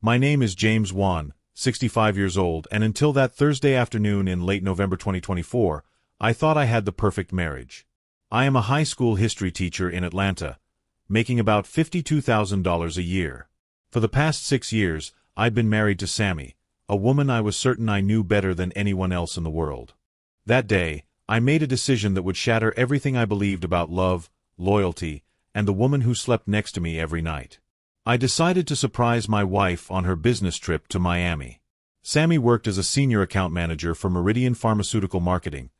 My name is James Whan, 65 years old, and until that Thursday afternoon in late November 2024, I thought I had the perfect marriage. I am a high school history teacher in Atlanta, making about $52,000 a year. For the past 6 years, I'd been married to Sammy, a woman I was certain I knew better than anyone else in the world. That day, I made a decision that would shatter everything I believed about love, loyalty, and the woman who slept next to me every night. I decided to surprise my wife on her business trip to Miami. Sammy worked as a senior account manager for Meridian Pharmaceutical Marketing,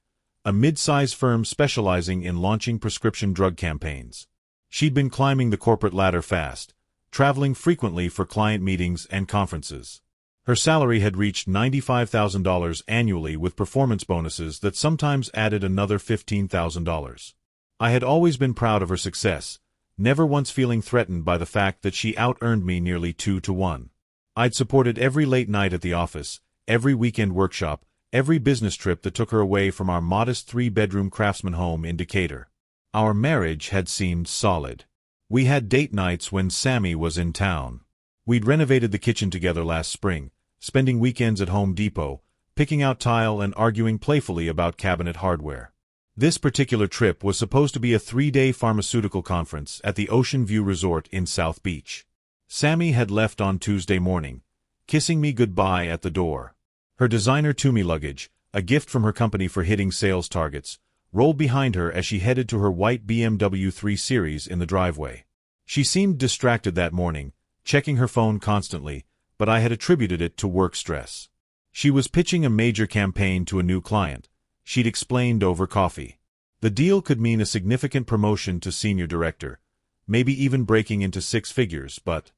a midsize firm specializing in launching prescription drug campaigns. She'd been climbing the corporate ladder fast, traveling frequently for client meetings and conferences. Her salary had reached $95,000 annually with performance bonuses that sometimes added another $15,000. I had always been proud of her success, never once feeling threatened by the fact that she out-earned me nearly 2-to-1. I'd supported every late night at the office, every weekend workshop, every business trip that took her away from our modest 3-bedroom craftsman home in Decatur. Our marriage had seemed solid. We had date nights when Sammy was in town. We'd renovated the kitchen together last spring, spending weekends at Home Depot, picking out tile and arguing playfully about cabinet hardware. This particular trip was supposed to be a 3-day pharmaceutical conference at the Ocean View Resort in South Beach. Sammy had left on Tuesday morning, kissing me goodbye at the door. Her designer Tumi luggage, a gift from her company for hitting sales targets, rolled behind her as she headed to her white BMW 3 Series in the driveway. She seemed distracted that morning, checking her phone constantly, but I had attributed it to work stress. She was pitching a major campaign to a new client, she'd explained over coffee. The deal could mean a significant promotion to senior director, maybe even breaking into 6 figures, but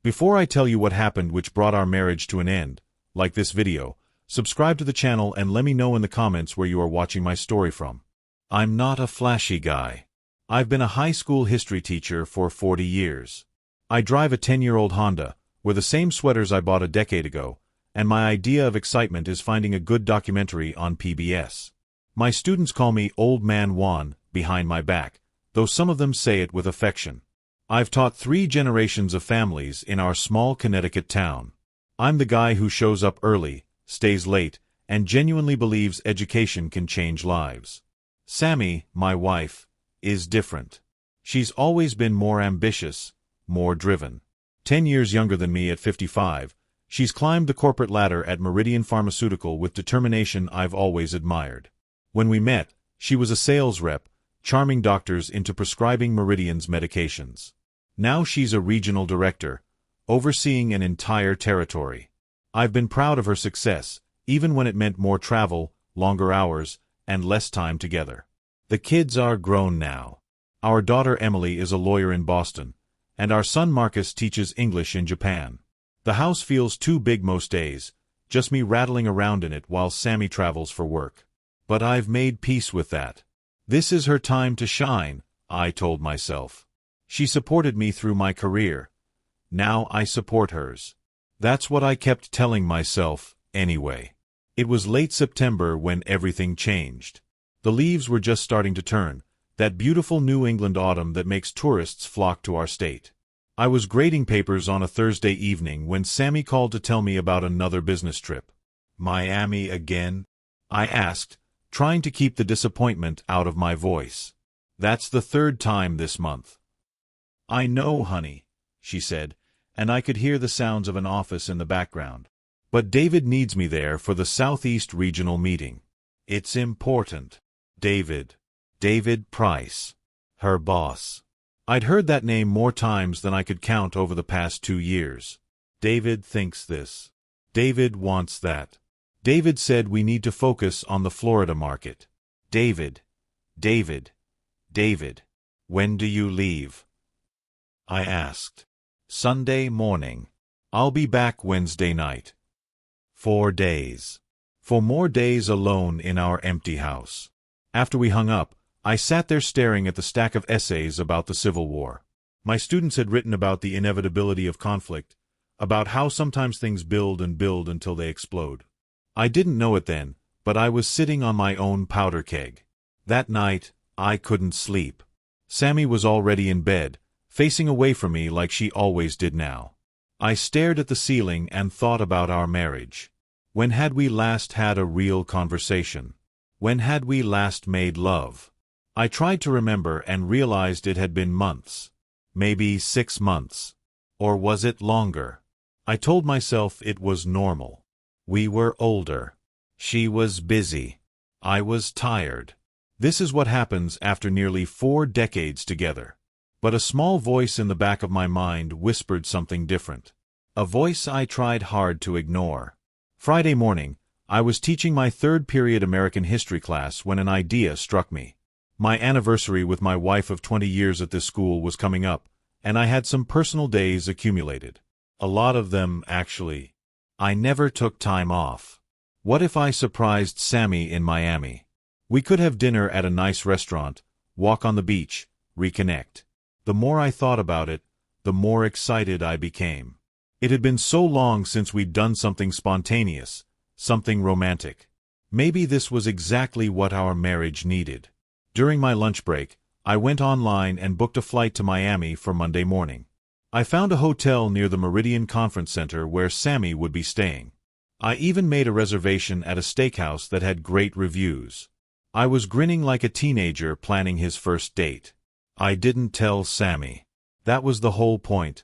before I tell you what happened which brought our marriage to an end, like this video, subscribe to the channel and let me know in the comments where you are watching my story from. I'm not a flashy guy. I've been a high school history teacher for 40 years. I drive a 10-year-old Honda, with the same sweaters I bought a decade ago, and my idea of excitement is finding a good documentary on PBS. My students call me Old Man Whan behind my back, though some of them say it with affection. I've taught 3 generations of families in our small Connecticut town. I'm the guy who shows up early, stays late, and genuinely believes education can change lives. Sammy, my wife, is different. She's always been more ambitious, more driven. 10 years younger than me at 55, she's climbed the corporate ladder at Meridian Pharmaceutical with determination I've always admired. When we met, she was a sales rep, charming doctors into prescribing Meridian's medications. Now she's a regional director, overseeing an entire territory. I've been proud of her success, even when it meant more travel, longer hours, and less time together. The kids are grown now. Our daughter Emily is a lawyer in Boston, and our son Marcus teaches English in Japan. The house feels too big most days, just me rattling around in it while Sammy travels for work. But I've made peace with that. This is her time to shine, I told myself. She supported me through my career. Now I support hers. That's what I kept telling myself, anyway. It was late September when everything changed. The leaves were just starting to turn, that beautiful New England autumn that makes tourists flock to our state. I was grading papers on a Thursday evening when Sammy called to tell me about another business trip. Miami again? I asked, trying to keep the disappointment out of my voice. That's the 3rd time this month. I know, honey, she said, and I could hear the sounds of an office in the background. But David needs me there for the Southeast Regional meeting. It's important. David Price. Her boss. I'd heard that name more times than I could count over the past 2 years. David thinks this. David wants that. David said we need to focus on the Florida market. David. When do you leave? I asked. Sunday morning. I'll be back Wednesday night. 4 days. For more days alone in our empty house. After we hung up, I sat there staring at the stack of essays about the Civil War. My students had written about the inevitability of conflict, about how sometimes things build and build until they explode. I didn't know it then, but I was sitting on my own powder keg. That night, I couldn't sleep. Sammy was already in bed, facing away from me like she always did now. I stared at the ceiling and thought about our marriage. When had we last had a real conversation? When had we last made love? I tried to remember and realized it had been months. Maybe 6 months. Or was it longer? I told myself it was normal. We were older. She was busy. I was tired. This is what happens after nearly 4 decades together. But a small voice in the back of my mind whispered something different. A voice I tried hard to ignore. Friday morning, I was teaching my 3rd period American history class when an idea struck me. My anniversary with my wife of 20 years at this school was coming up, and I had some personal days accumulated. A lot of them, actually. I never took time off. What if I surprised Sammy in Miami? We could have dinner at a nice restaurant, walk on the beach, reconnect. The more I thought about it, the more excited I became. It had been so long since we'd done something spontaneous, something romantic. Maybe this was exactly what our marriage needed. During my lunch break, I went online and booked a flight to Miami for Monday morning. I found a hotel near the Meridian Conference Center where Sammy would be staying. I even made a reservation at a steakhouse that had great reviews. I was grinning like a teenager planning his first date. I didn't tell Sammy. That was the whole point.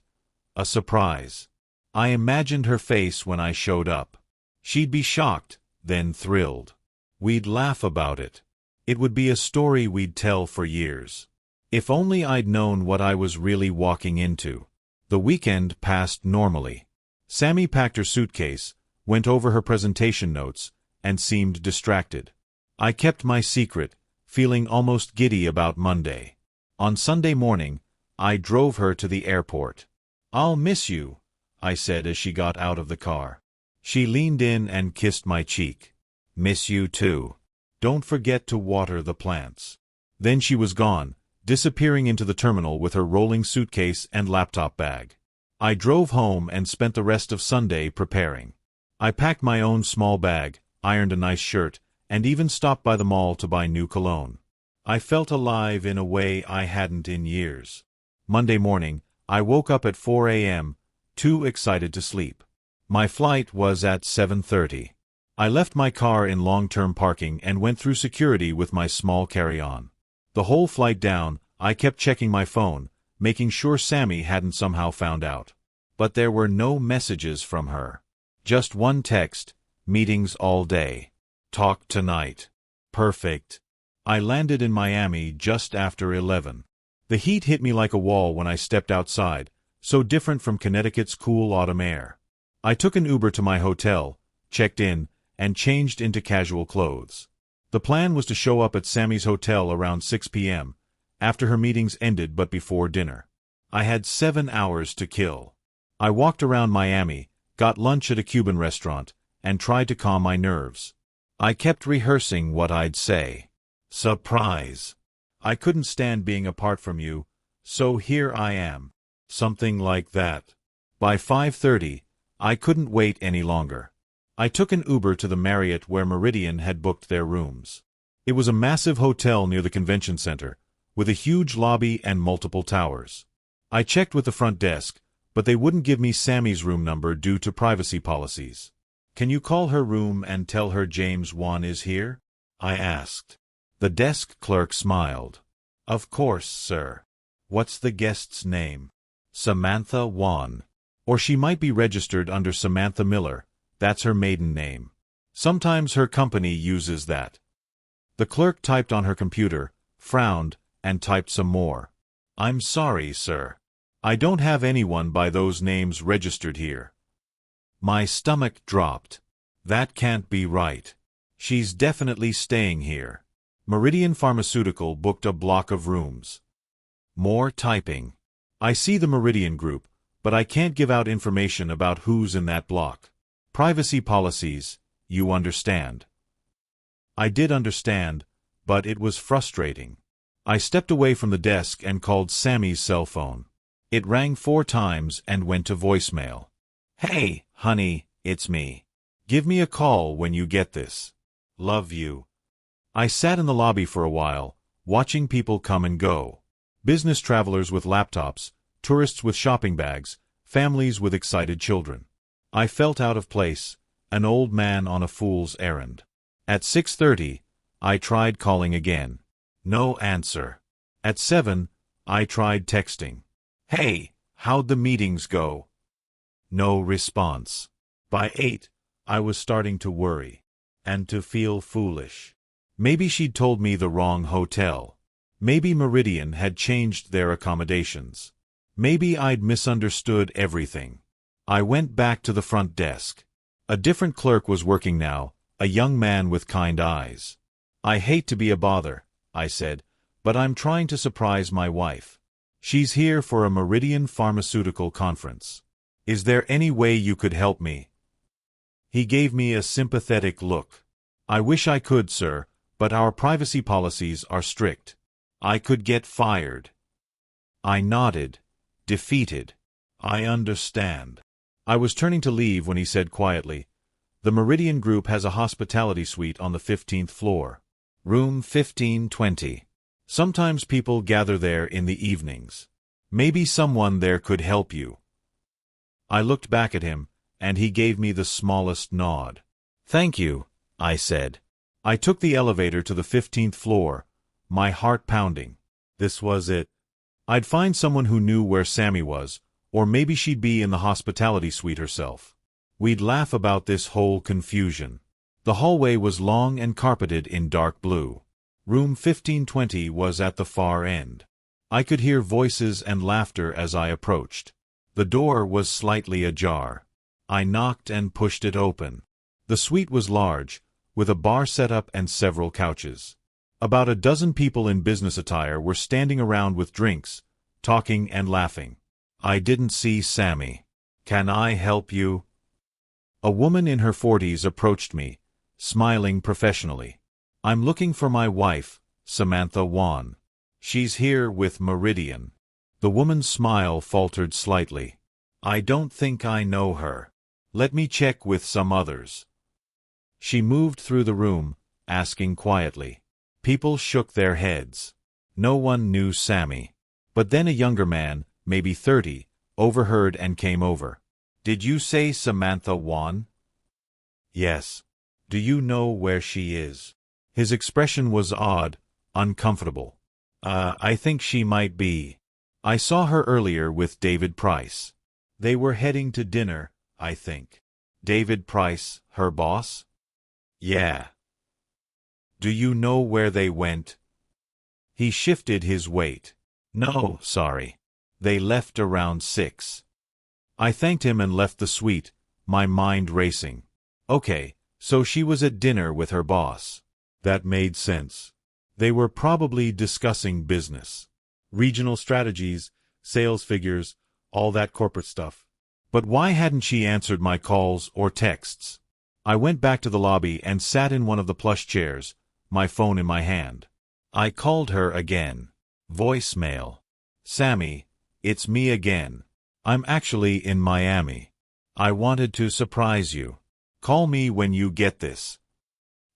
A surprise. I imagined her face when I showed up. She'd be shocked, then thrilled. We'd laugh about it. It would be a story we'd tell for years. If only I'd known what I was really walking into. The weekend passed normally. Sammy packed her suitcase, went over her presentation notes, and seemed distracted. I kept my secret, feeling almost giddy about Monday. On Sunday morning, I drove her to the airport. "I'll miss you," I said as she got out of the car. She leaned in and kissed my cheek. "Miss you too. Don't forget to water the plants." Then she was gone, disappearing into the terminal with her rolling suitcase and laptop bag. I drove home and spent the rest of Sunday preparing. I packed my own small bag, ironed a nice shirt, and even stopped by the mall to buy new cologne. I felt alive in a way I hadn't in years. Monday morning, I woke up at 4 a.m., too excited to sleep. My flight was at 7:30. I left my car in long-term parking and went through security with my small carry-on. The whole flight down, I kept checking my phone, making sure Sammy hadn't somehow found out. But there were no messages from her. Just one text: "Meetings all day. Talk tonight." Perfect. I landed in Miami just after 11. The heat hit me like a wall when I stepped outside, so different from Connecticut's cool autumn air. I took an Uber to my hotel, checked in, and changed into casual clothes. The plan was to show up at Sammy's hotel around 6 p.m., after her meetings ended but before dinner. I had 7 hours to kill. I walked around Miami, got lunch at a Cuban restaurant, and tried to calm my nerves. I kept rehearsing what I'd say. "Surprise. I couldn't stand being apart from you, so here I am." Something like that. By 5:30, I couldn't wait any longer. I took an Uber to the Marriott where Meridian had booked their rooms. It was a massive hotel near the convention center, with a huge lobby and multiple towers. I checked with the front desk, but they wouldn't give me Sammy's room number due to privacy policies. "Can you call her room and tell her James Whan is here?" I asked. The desk clerk smiled. "Of course, sir. What's the guest's name?" "Samantha Whan. Or she might be registered under Samantha Miller. That's her maiden name. Sometimes her company uses that." The clerk typed on her computer, frowned, and typed some more. "I'm sorry, sir. I don't have anyone by those names registered here." My stomach dropped. That can't be right. She's definitely staying here. Meridian Pharmaceutical booked a block of rooms. More typing. I see the Meridian group, but I can't give out information about who's in that block. Privacy policies, you understand. I did understand, but it was frustrating. I stepped away from the desk and called Sammy's cell phone. It rang 4 times and went to voicemail. "Hey, honey, it's me. Give me a call when you get this. Love you." I sat in the lobby for a while, watching people come and go. Business travelers with laptops, tourists with shopping bags, families with excited children. I felt out of place, an old man on a fool's errand. At 6:30, I tried calling again. No answer. At 7, I tried texting. Hey, how'd the meetings go? No response. By 8, I was starting to worry. And to feel foolish. Maybe she'd told me the wrong hotel. Maybe Meridian had changed their accommodations. Maybe I'd misunderstood everything. I went back to the front desk. A different clerk was working now, a young man with kind eyes. I hate to be a bother, I said, but I'm trying to surprise my wife. She's here for a Meridian Pharmaceutical conference. Is there any way you could help me? He gave me a sympathetic look. I wish I could, sir, but our privacy policies are strict. I could get fired. I nodded, defeated. I understand. I was turning to leave when he said quietly, "The Meridian Group has a hospitality suite on the 15th floor. Room 1520. Sometimes people gather there in the evenings. Maybe someone there could help you." I looked back at him, and he gave me the smallest nod. "Thank you," I said. I took the elevator to the 15th floor, my heart pounding. This was it. I'd find someone who knew where Sammy was, or maybe she'd be in the hospitality suite herself. We'd laugh about this whole confusion. The hallway was long and carpeted in dark blue. Room 1520 was at the far end. I could hear voices and laughter as I approached. The door was slightly ajar. I knocked and pushed it open. The suite was large, with a bar set up and several couches. About a dozen people in business attire were standing around with drinks, talking and laughing. I didn't see Sammy. "Can I help you?" A woman in her 40s approached me, smiling professionally. "I'm looking for my wife, Samantha Whan. She's here with Meridian." The woman's smile faltered slightly. "I don't think I know her. Let me check with some others." She moved through the room, asking quietly. People shook their heads. No one knew Sammy. But then a younger man, maybe 30, overheard and came over. "Did you say Samantha Whan?" "Yes. Do you know where she is?" His expression was odd, uncomfortable. I think she might be. I saw her earlier with David Price. They were heading to dinner, I think." "David Price, her boss?" "Yeah." "Do you know where they went?" He shifted his weight. "No, sorry. They left around 6. I thanked him and left the suite, my mind racing. Okay, so she was at dinner with her boss. That made sense. They were probably discussing business. Regional strategies, sales figures, all that corporate stuff. But why hadn't she answered my calls or texts? I went back to the lobby and sat in one of the plush chairs, my phone in my hand. I called her again. Voicemail. "Sammy, it's me again. I'm actually in Miami. I wanted to surprise you. Call me when you get this."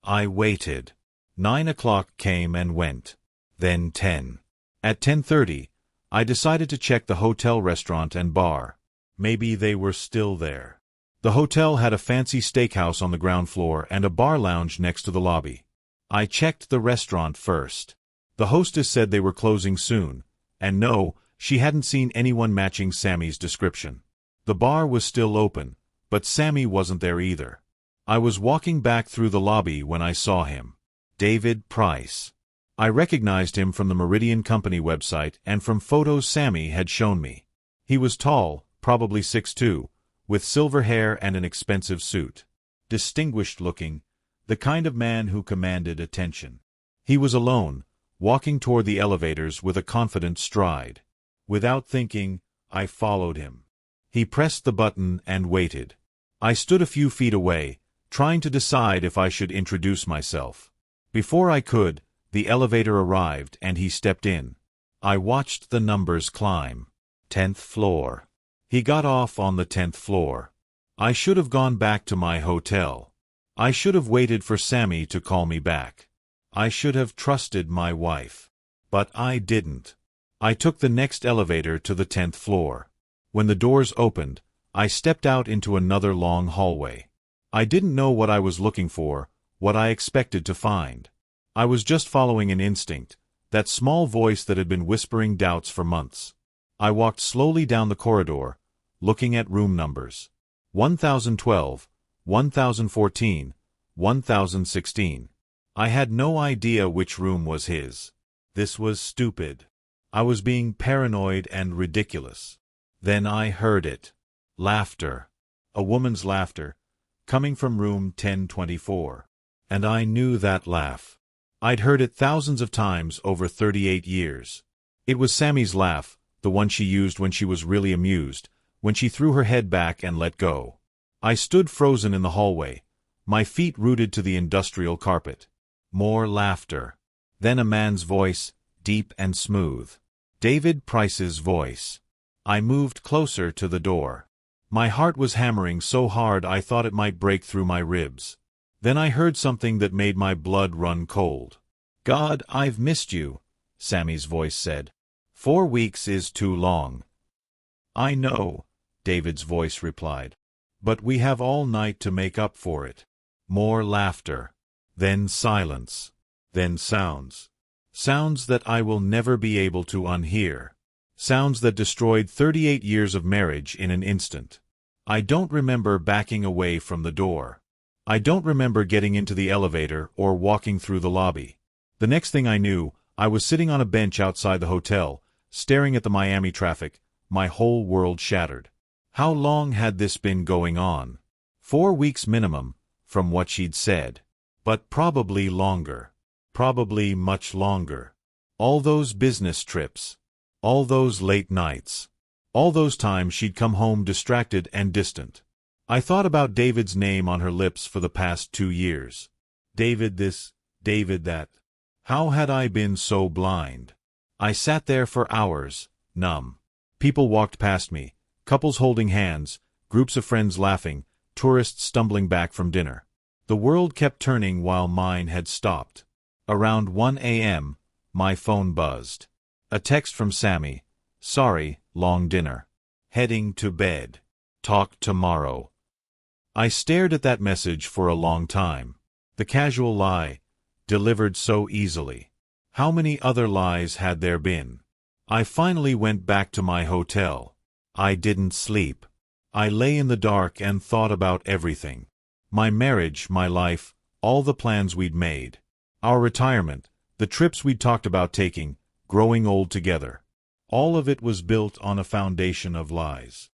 I waited. 9 o'clock came and went. Then 10. At 10:30, I decided to check the hotel restaurant and bar. Maybe they were still there. The hotel had a fancy steakhouse on the ground floor and a bar lounge next to the lobby. I checked the restaurant first. The hostess said they were closing soon, and no, she hadn't seen anyone matching Sammy's description. The bar was still open, but Sammy wasn't there either. I was walking back through the lobby when I saw him. David Price. I recognized him from the Meridian Company website and from photos Sammy had shown me. He was tall, probably 6'2", with silver hair and an expensive suit. Distinguished looking, the kind of man who commanded attention. He was alone, walking toward the elevators with a confident stride. Without thinking, I followed him. He pressed the button and waited. I stood a few feet away, trying to decide if I should introduce myself. Before I could, the elevator arrived and he stepped in. I watched the numbers climb. 10th floor. He got off on the 10th floor. I should have gone back to my hotel. I should have waited for Sammy to call me back. I should have trusted my wife. But I didn't. I took the next elevator to the 10th floor. When the doors opened, I stepped out into another long hallway. I didn't know what I was looking for, what I expected to find. I was just following an instinct, that small voice that had been whispering doubts for months. I walked slowly down the corridor, looking at room numbers. 1012, 1014, 1016. I had no idea which room was his. This was stupid. I was being paranoid and ridiculous. Then I heard it. Laughter. A woman's laughter, coming from room 1024. And I knew that laugh. I'd heard it thousands of times over 38 years. It was Sammy's laugh, the one she used when she was really amused, when she threw her head back and let go. I stood frozen in the hallway, my feet rooted to the industrial carpet. More laughter. Then a man's voice, deep and smooth. David Price's voice. I moved closer to the door. My heart was hammering so hard I thought it might break through my ribs. Then I heard something that made my blood run cold. "God, I've missed you," Sammy's voice said. 4 weeks is too long. "I know," David's voice replied. "But we have all night to make up for it." More laughter. Then silence. Then sounds. Sounds that I will never be able to unhear. Sounds that destroyed 38 years of marriage in an instant. I don't remember backing away from the door. I don't remember getting into the elevator or walking through the lobby. The next thing I knew, I was sitting on a bench outside the hotel, staring at the Miami traffic, my whole world shattered. How long had this been going on? 4 weeks minimum, from what she'd said. But probably longer. Probably much longer. All those business trips. All those late nights. All those times she'd come home distracted and distant. I thought about David's name on her lips for the past 2 years. David this, David that. How had I been so blind? I sat there for hours, numb. People walked past me, couples holding hands, groups of friends laughing, tourists stumbling back from dinner. The world kept turning while mine had stopped. Around 1 a.m., my phone buzzed. A text from Sammy. "Sorry, long dinner. Heading to bed. Talk tomorrow." I stared at that message for a long time. The casual lie, delivered so easily. How many other lies had there been? I finally went back to my hotel. I didn't sleep. I lay in the dark and thought about everything. My marriage, my life, all the plans we'd made. Our retirement, the trips we'd talked about taking, growing old together. All of it was built on a foundation of lies.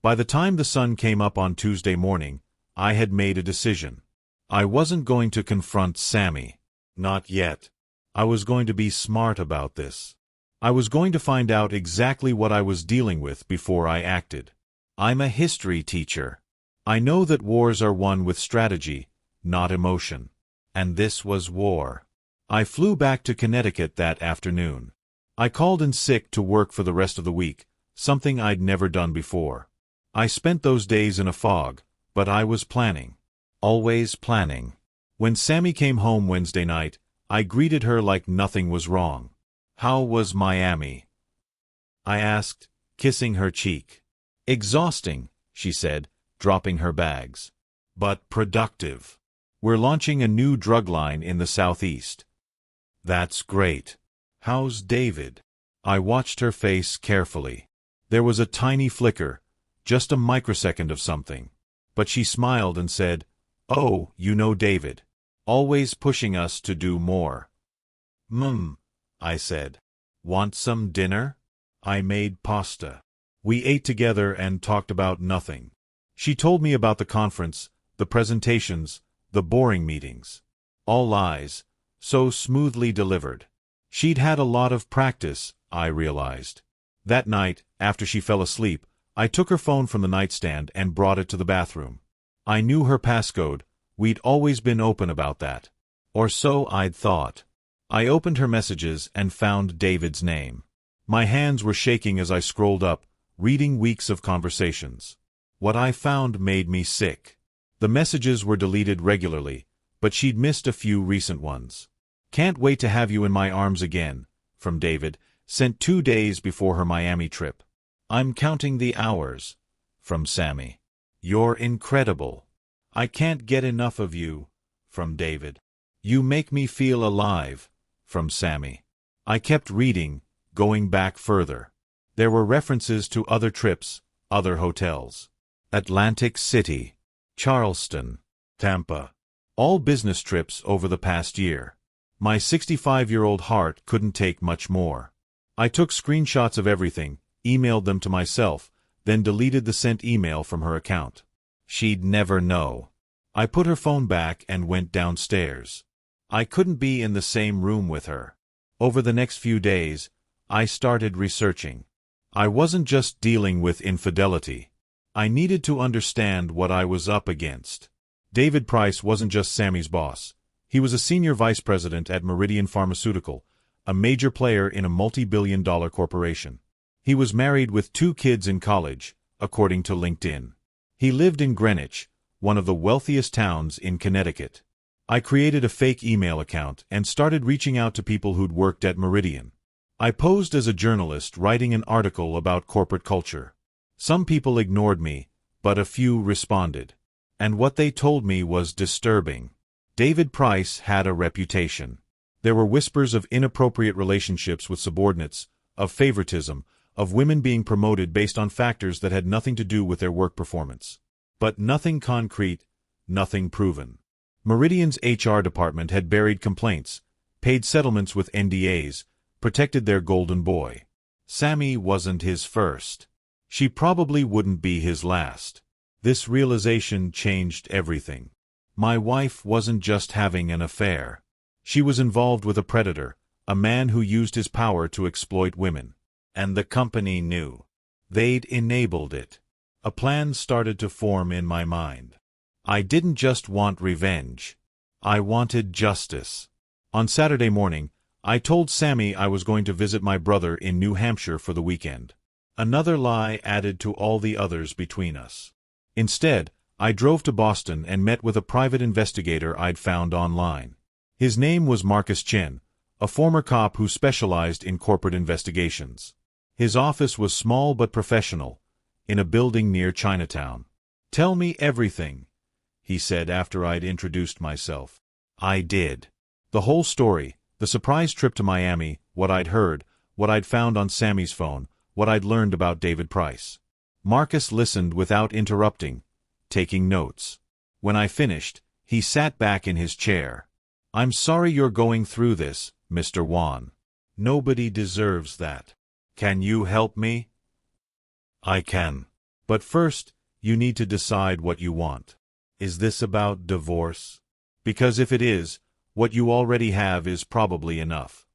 By the time the sun came up on Tuesday morning, I had made a decision. I wasn't going to confront Sammy. Not yet. I was going to be smart about this. I was going to find out exactly what I was dealing with before I acted. I'm a history teacher. I know that wars are won with strategy, not emotion. And this was war. I flew back to Connecticut that afternoon. I called in sick to work for the rest of the week, something I'd never done before. I spent those days in a fog, but I was planning. Always planning. When Sammy came home Wednesday night, I greeted her like nothing was wrong. "How was Miami?" I asked, kissing her cheek. "Exhausting," she said, dropping her bags. "But productive. We're launching a new drug line in the Southeast." "That's great. How's David?" I watched her face carefully. There was a tiny flicker, just a microsecond of something. But she smiled and said, "Oh, you know David. Always pushing us to do more." I said. "Want some dinner?" I made pasta. We ate together and talked about nothing. She told me about the conference, the presentations, the boring meetings. All lies, so smoothly delivered. She'd had a lot of practice, I realized. That night, after she fell asleep, I took her phone from the nightstand and brought it to the bathroom. I knew her passcode. We'd always been open about that. Or so I'd thought. I opened her messages and found David's name. My hands were shaking as I scrolled up, reading weeks of conversations. What I found made me sick. The messages were deleted regularly, but she'd missed a few recent ones. "Can't wait to have you in my arms again," from David, sent 2 days before her Miami trip. I'm counting the hours. From Sammy. You're incredible. I can't get enough of you. From David. You make me feel alive. From Sammy. I kept reading, going back further. There were references to other trips, other hotels. Atlantic City, Charleston, Tampa. All business trips over the past year. My 65-year-old heart couldn't take much more. I took screenshots of everything, emailed them to myself, then deleted the sent email from her account. She'd never know. I put her phone back and went downstairs. I couldn't be in the same room with her. Over the next few days, I started researching. I wasn't just dealing with infidelity. I needed to understand what I was up against. David Price wasn't just Sammy's boss. He was a senior vice president at Meridian Pharmaceutical, a major player in a multi-billion-dollar corporation. He was married with 2 kids in college, according to LinkedIn. He lived in Greenwich, one of the wealthiest towns in Connecticut. I created a fake email account and started reaching out to people who'd worked at Meridian. I posed as a journalist writing an article about corporate culture. Some people ignored me, but a few responded. And what they told me was disturbing. David Price had a reputation. There were whispers of inappropriate relationships with subordinates, of favoritism, of women being promoted based on factors that had nothing to do with their work performance. But nothing concrete, nothing proven. Meridian's HR department had buried complaints, paid settlements with NDAs, protected their golden boy. Sammy wasn't his first. She probably wouldn't be his last. This realization changed everything. My wife wasn't just having an affair. She was involved with a predator, a man who used his power to exploit women. And the company knew. They'd enabled it. A plan started to form in my mind. I didn't just want revenge. I wanted justice. On Saturday morning, I told Sammy I was going to visit my brother in New Hampshire for the weekend. Another lie added to all the others between us. Instead, I drove to Boston and met with a private investigator I'd found online. His name was Marcus Chen, a former cop who specialized in corporate investigations. His office was small but professional, in a building near Chinatown. "Tell me everything," he said after I'd introduced myself. I did. The whole story, the surprise trip to Miami, what I'd heard, what I'd found on Sammy's phone, what I'd learned about David Price. Marcus listened without interrupting, taking notes. When I finished, he sat back in his chair. "I'm sorry you're going through this, Mr. Whan. Nobody deserves that. Can you help me?" "I can. But first, you need to decide what you want. Is this about divorce? Because if it is, what you already have is probably enough."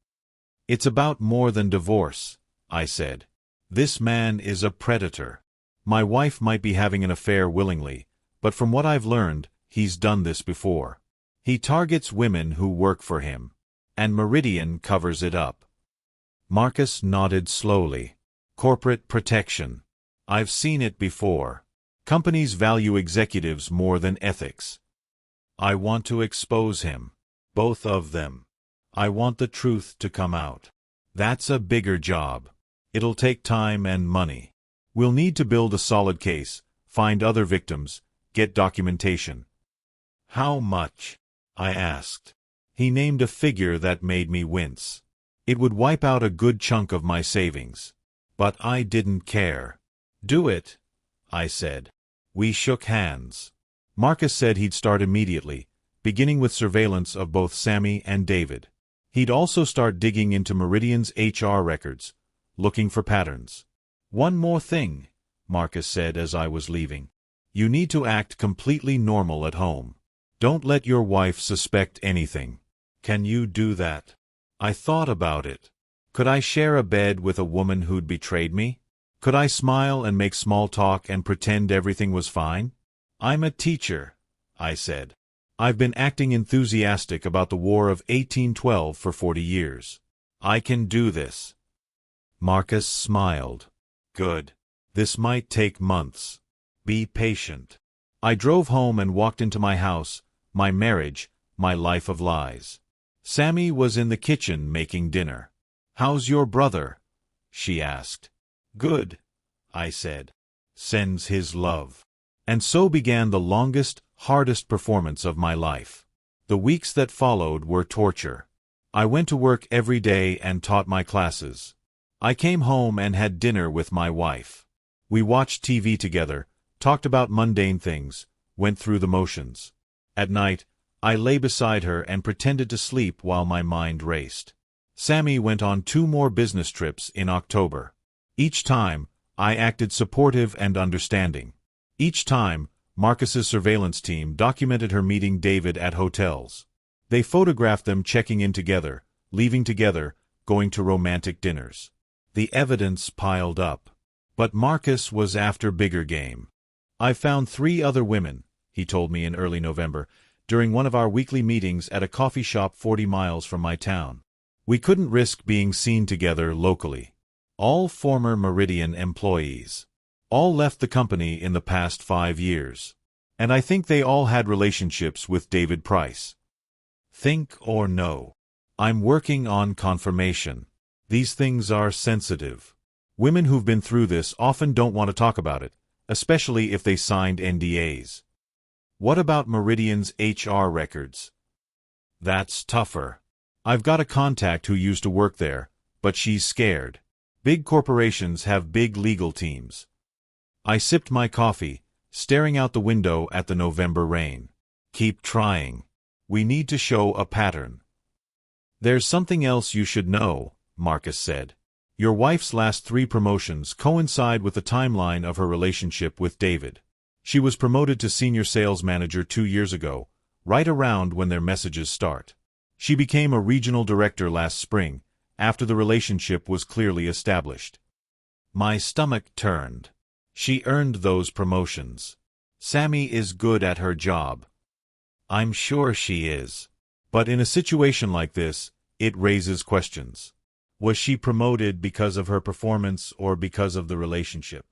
"It's about more than divorce," I said. "This man is a predator. My wife might be having an affair willingly, but from what I've learned, he's done this before. He targets women who work for him. And Meridian covers it up." Marcus nodded slowly. "Corporate protection. I've seen it before. Companies value executives more than ethics. I want to expose him. Both of them. I want the truth to come out. That's a bigger job. It'll take time and money. We'll need to build a solid case, find other victims, get documentation." "How much?" I asked. He named a figure that made me wince. It would wipe out a good chunk of my savings. But I didn't care. "Do it," I said. We shook hands. Marcus said he'd start immediately, beginning with surveillance of both Sammy and David. He'd also start digging into Meridian's HR records, looking for patterns. "One more thing," Marcus said as I was leaving. "You need to act completely normal at home. Don't let your wife suspect anything. Can you do that?" I thought about it. Could I share a bed with a woman who'd betrayed me? Could I smile and make small talk and pretend everything was fine? "I'm a teacher," I said. "I've been acting enthusiastic about the War of 1812 for 40 years. I can do this." Marcus smiled. "Good. This might take months. Be patient." I drove home and walked into my house, my marriage, my life of lies. Sammy was in the kitchen making dinner. "How's your brother?" she asked. "Good," I said. Sends his love. And so began the longest, hardest performance of my life. The weeks that followed were torture. I went to work every day and taught my classes. I came home and had dinner with my wife. We watched TV together, talked about mundane things, went through the motions. At night, I lay beside her and pretended to sleep while my mind raced. Sammy went on 2 more business trips in October. Each time, I acted supportive and understanding. Each time, Marcus's surveillance team documented her meeting David at hotels. They photographed them checking in together, leaving together, going to romantic dinners. The evidence piled up. But Marcus was after bigger game. I found 3 other women, he told me in early November, during one of our weekly meetings at a coffee shop 40 miles from my town. We couldn't risk being seen together locally. All former Meridian employees. All left the company in the past 5 years. And I think they all had relationships with David Price. Think or no. I'm working on confirmation. These things are sensitive. Women who've been through this often don't want to talk about it, especially if they signed NDAs. What about Meridian's HR records? That's tougher. I've got a contact who used to work there, but she's scared. Big corporations have big legal teams. I sipped my coffee, staring out the window at the November rain. Keep trying. We need to show a pattern. There's something else you should know, Marcus said. Your wife's last 3 promotions coincide with the timeline of her relationship with David. She was promoted to senior sales manager 2 years ago, right around when their messages start. She became a regional director last spring, after the relationship was clearly established. My stomach turned. She earned those promotions. Sammy is good at her job. I'm sure she is. But in a situation like this, it raises questions. Was she promoted because of her performance or because of the relationship?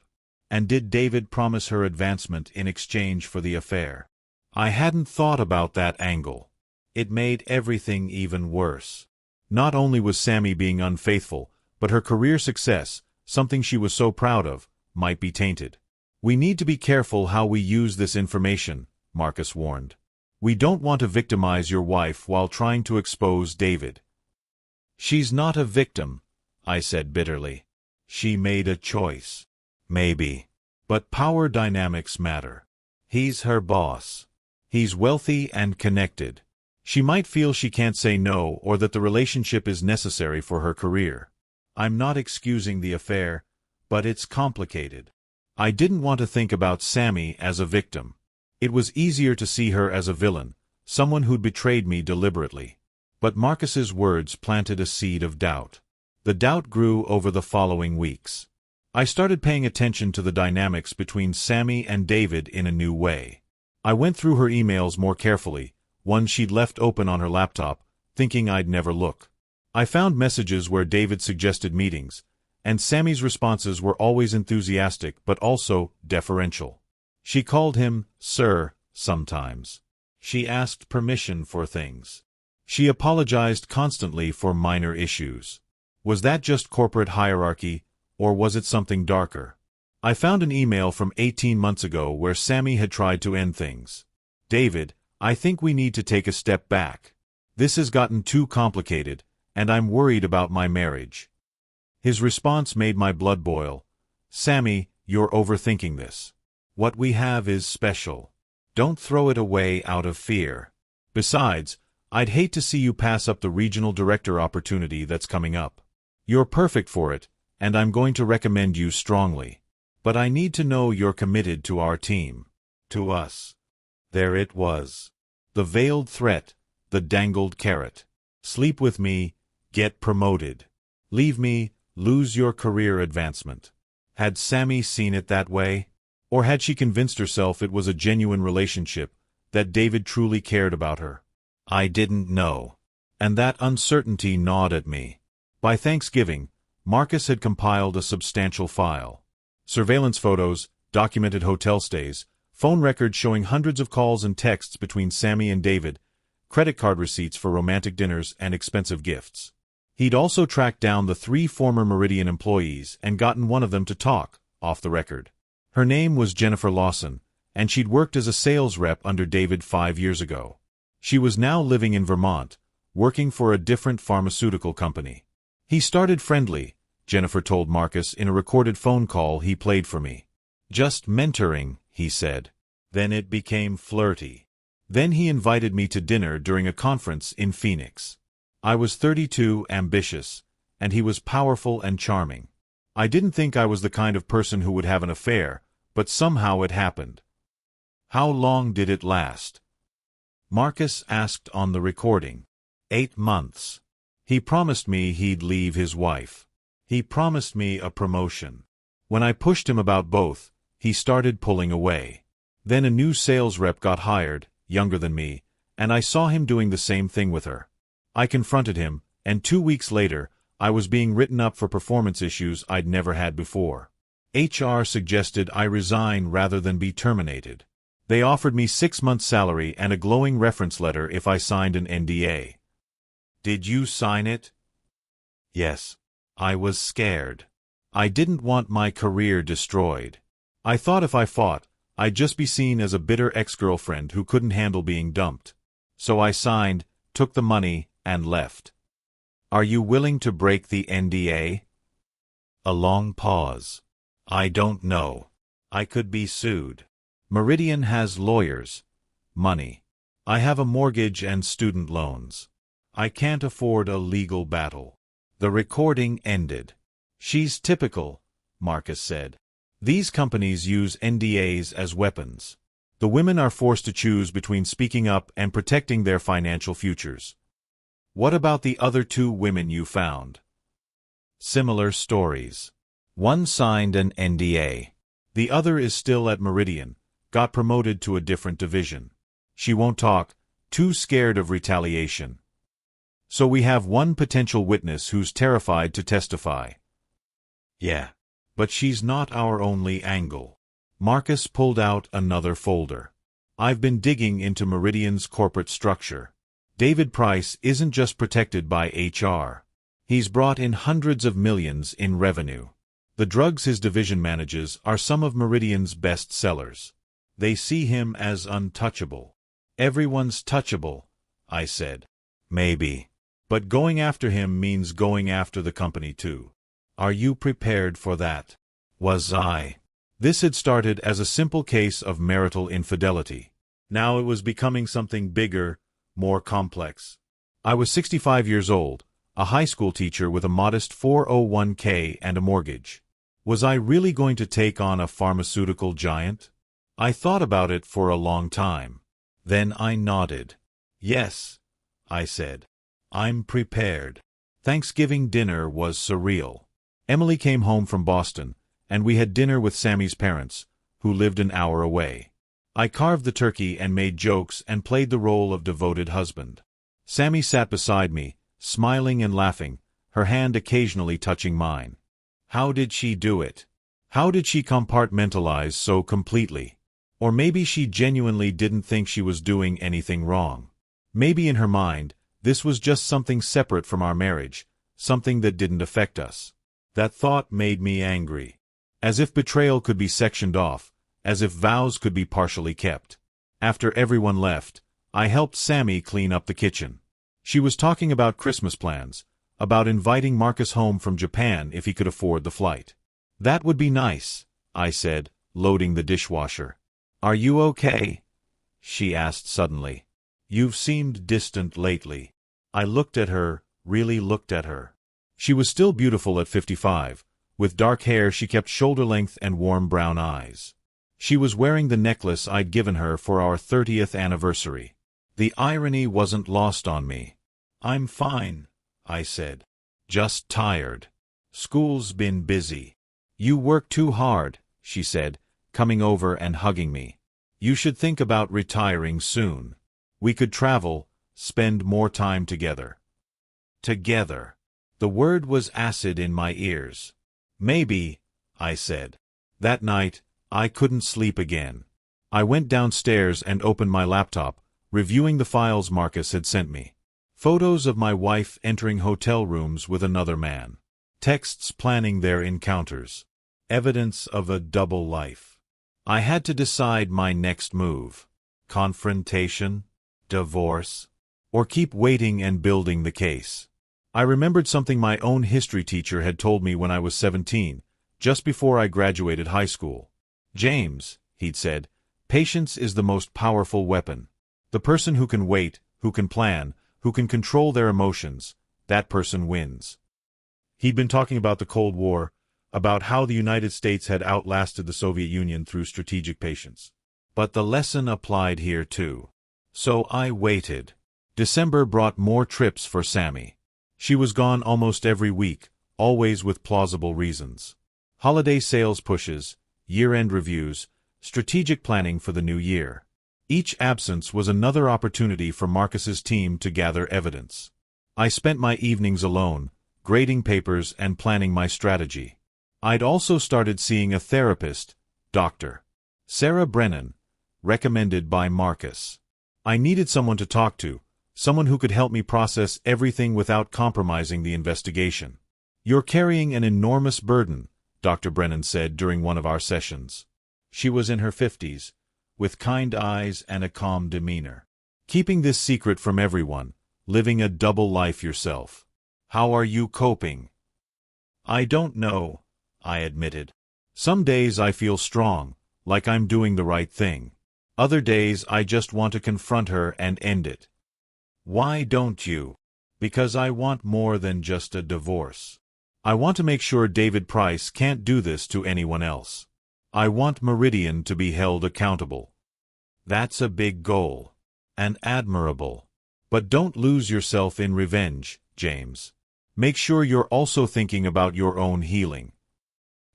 And did David promise her advancement in exchange for the affair? I hadn't thought about that angle. It made everything even worse. Not only was Sammy being unfaithful, but her career success, something she was so proud of, might be tainted. We need to be careful how we use this information, Marcus warned. We don't want to victimize your wife while trying to expose David. She's not a victim, I said bitterly. She made a choice. Maybe. But power dynamics matter. He's her boss. He's wealthy and connected. She might feel she can't say no or that the relationship is necessary for her career. I'm not excusing the affair, but it's complicated. I didn't want to think about Sammy as a victim. It was easier to see her as a villain, someone who'd betrayed me deliberately. But Marcus's words planted a seed of doubt. The doubt grew over the following weeks. I started paying attention to the dynamics between Sammy and David in a new way. I went through her emails more carefully, ones she'd left open on her laptop, thinking I'd never look. I found messages where David suggested meetings, and Sammy's responses were always enthusiastic but also deferential. She called him sir sometimes. She asked permission for things. She apologized constantly for minor issues. Was that just corporate hierarchy, or was it something darker? I found an email from 18 months ago where Sammy had tried to end things. David, I think we need to take a step back. This has gotten too complicated, and I'm worried about my marriage. His response made my blood boil. Sammy, you're overthinking this. What we have is special. Don't throw it away out of fear. Besides, I'd hate to see you pass up the regional director opportunity that's coming up. You're perfect for it, and I'm going to recommend you strongly. But I need to know you're committed to our team. To us. There it was. The veiled threat, the dangled carrot. Sleep with me, get promoted. Leave me, lose your career advancement. Had Sammy seen it that way? Or had she convinced herself it was a genuine relationship, that David truly cared about her? I didn't know. And that uncertainty gnawed at me. By Thanksgiving, Marcus had compiled a substantial file. Surveillance photos, documented hotel stays, phone records showing hundreds of calls and texts between Sammy and David, credit card receipts for romantic dinners and expensive gifts. He'd also tracked down the 3 former Meridian employees and gotten one of them to talk, off the record. Her name was Jennifer Lawson, and she'd worked as a sales rep under David 5 years ago. She was now living in Vermont, working for a different pharmaceutical company. He started friendly, Jennifer told Marcus in a recorded phone call he played for me. Just mentoring, he said. Then it became flirty. Then he invited me to dinner during a conference in Phoenix. I was 32, ambitious, and he was powerful and charming. I didn't think I was the kind of person who would have an affair, but somehow it happened. How long did it last? Marcus asked on the recording. 8 months. He promised me he'd leave his wife. He promised me a promotion. When I pushed him about both, he started pulling away. Then a new sales rep got hired, younger than me, and I saw him doing the same thing with her. I confronted him, and 2 weeks later, I was being written up for performance issues I'd never had before. HR suggested I resign rather than be terminated. They offered me 6 months' salary and a glowing reference letter if I signed an NDA. Did you sign it? Yes. I was scared. I didn't want my career destroyed. I thought if I fought, I'd just be seen as a bitter ex-girlfriend who couldn't handle being dumped. So I signed, took the money, and left. Are you willing to break the NDA? A long pause. I don't know. I could be sued. Meridian has lawyers. Money. I have a mortgage and student loans. I can't afford a legal battle. The recording ended. She's typical, Marcus said. These companies use NDAs as weapons. The women are forced to choose between speaking up and protecting their financial futures. What about the other 2 women you found? Similar stories. One signed an NDA. The other is still at Meridian, got promoted to a different division. She won't talk, too scared of retaliation. So we have one potential witness who's terrified to testify. Yeah. But she's not our only angle. Marcus pulled out another folder. I've been digging into Meridian's corporate structure. David Price isn't just protected by HR. He's brought in hundreds of millions in revenue. The drugs his division manages are some of Meridian's best sellers. They see him as untouchable. Everyone's touchable, I said. Maybe. But going after him means going after the company too. Are you prepared for that? Was I? This had started as a simple case of marital infidelity. Now it was becoming something bigger, more complex. I was 65 years old, a high school teacher with a modest 401k and a mortgage. Was I really going to take on a pharmaceutical giant? I thought about it for a long time. Then I nodded. Yes, I said. I'm prepared. Thanksgiving dinner was surreal. Emily came home from Boston, and we had dinner with Sammy's parents, who lived an hour away. I carved the turkey and made jokes and played the role of devoted husband. Sammy sat beside me, smiling and laughing, her hand occasionally touching mine. How did she do it? How did she compartmentalize so completely? Or maybe she genuinely didn't think she was doing anything wrong. Maybe in her mind, this was just something separate from our marriage, something that didn't affect us. That thought made me angry. As if betrayal could be sectioned off, as if vows could be partially kept. After everyone left, I helped Sammy clean up the kitchen. She was talking about Christmas plans, about inviting Marcus home from Japan if he could afford the flight. That would be nice, I said, loading the dishwasher. Are you okay? She asked suddenly. You've seemed distant lately. I looked at her, really looked at her. She was still beautiful at 55. With dark hair she kept shoulder-length and warm brown eyes. She was wearing the necklace I'd given her for our 30th anniversary. The irony wasn't lost on me. I'm fine, I said. Just tired. School's been busy. You work too hard, she said, coming over and hugging me. You should think about retiring soon. We could travel, spend more time together. Together. The word was acid in my ears. Maybe, I said. That night, I couldn't sleep again. I went downstairs and opened my laptop, reviewing the files Marcus had sent me. Photos of my wife entering hotel rooms with another man. Texts planning their encounters. Evidence of a double life. I had to decide my next move. Confrontation, divorce, or keep waiting and building the case. I remembered something my own history teacher had told me when I was 17, just before I graduated high school. James, he'd said, patience is the most powerful weapon. The person who can wait, who can plan, who can control their emotions, that person wins. He'd been talking about the Cold War, about how the United States had outlasted the Soviet Union through strategic patience. But the lesson applied here too. So I waited. December brought more trips for Sammy. She was gone almost every week, always with plausible reasons. Holiday sales pushes, year-end reviews, strategic planning for the new year. Each absence was another opportunity for Marcus's team to gather evidence. I spent my evenings alone, grading papers and planning my strategy. I'd also started seeing a therapist, Dr. Sarah Brennan, recommended by Marcus. I needed someone to talk to, someone who could help me process everything without compromising the investigation. "You're carrying an enormous burden," Dr. Brennan said during one of our sessions. She was in her 50s, with kind eyes and a calm demeanor. "Keeping this secret from everyone, living a double life yourself. How are you coping?" "I don't know," I admitted. "Some days I feel strong, like I'm doing the right thing. Other days I just want to confront her and end it." "Why don't you?" "Because I want more than just a divorce. I want to make sure David Price can't do this to anyone else. I want Meridian to be held accountable." "That's a big goal. And admirable. But don't lose yourself in revenge, James. Make sure you're also thinking about your own healing."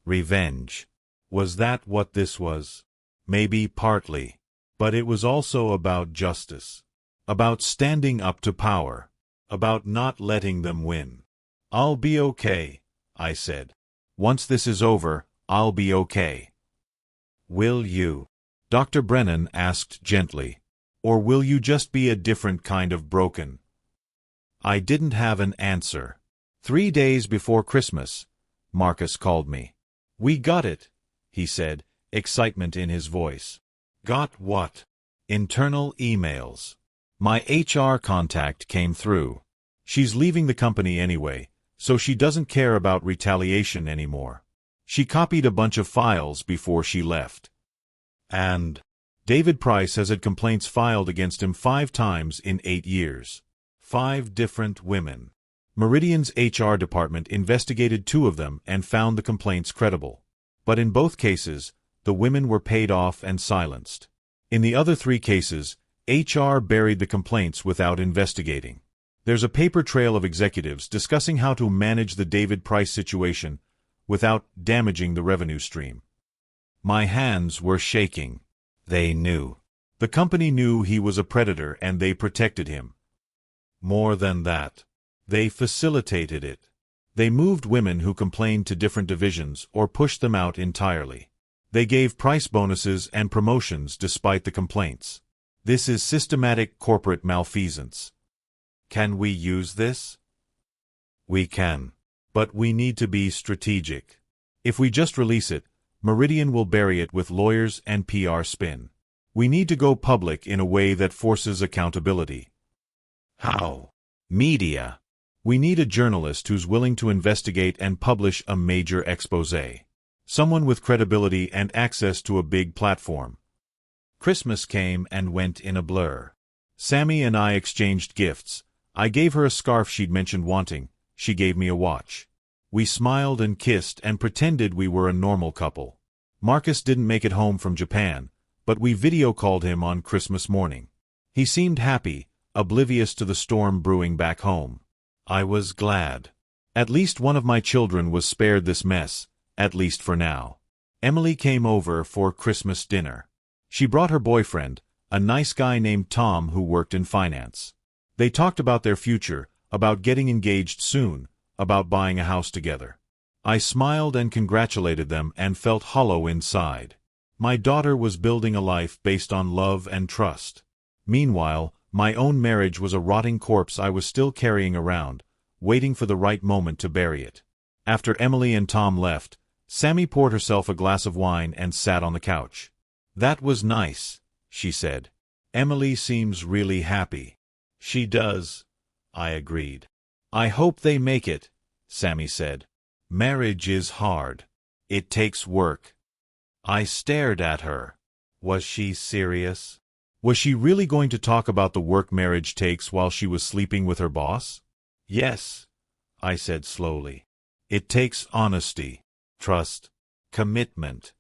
Revenge. Was that what this was? Maybe partly. But it was also about justice. About standing up to power. About not letting them win. "I'll be okay," I said. "Once this is over, I'll be okay." "Will you?" Dr. Brennan asked gently. "Or will you just be a different kind of broken?" I didn't have an answer. 3 days before Christmas, Marcus called me. "We got it," he said, excitement in his voice. "Got what?" "Internal emails. My HR contact came through. She's leaving the company anyway, so she doesn't care about retaliation anymore. She copied a bunch of files before she left. And David Price has had complaints filed against him 5 times in 8 years. 5 different women. Meridian's HR department investigated 2 of them and found the complaints credible. But in both cases, the women were paid off and silenced. In the other 3 cases, HR buried the complaints without investigating. There's a paper trail of executives discussing how to manage the David Price situation without damaging the revenue stream. My hands were shaking. They knew. The company knew he was a predator and they protected him. More than that. They facilitated it. They moved women who complained to different divisions or pushed them out entirely. They gave Price bonuses and promotions despite the complaints. This is systematic corporate malfeasance. Can we use this? We can. But we need to be strategic. If we just release it, Meridian will bury it with lawyers and PR spin. We need to go public in a way that forces accountability. How? Media. We need a journalist who's willing to investigate and publish a major exposé. Someone with credibility and access to a big platform. Christmas came and went in a blur. Sammy and I exchanged gifts. I gave her a scarf she'd mentioned wanting. She gave me a watch. We smiled and kissed and pretended we were a normal couple. Marcus didn't make it home from Japan, but we video called him on Christmas morning. He seemed happy, oblivious to the storm brewing back home. I was glad. At least one of my children was spared this mess, at least for now. Emily came over for Christmas dinner. She brought her boyfriend, a nice guy named Tom who worked in finance. They talked about their future, about getting engaged soon, about buying a house together. I smiled and congratulated them and felt hollow inside. My daughter was building a life based on love and trust. Meanwhile, my own marriage was a rotting corpse I was still carrying around, waiting for the right moment to bury it. After Emily and Tom left, Sammy poured herself a glass of wine and sat on the couch. "That was nice," she said. "Emily seems really happy." "She does," I agreed. "I hope they make it," Sammy said. "Marriage is hard. It takes work." I stared at her. Was she serious? Was she really going to talk about the work marriage takes while she was sleeping with her boss? "Yes," I said slowly. "It takes honesty, trust, commitment."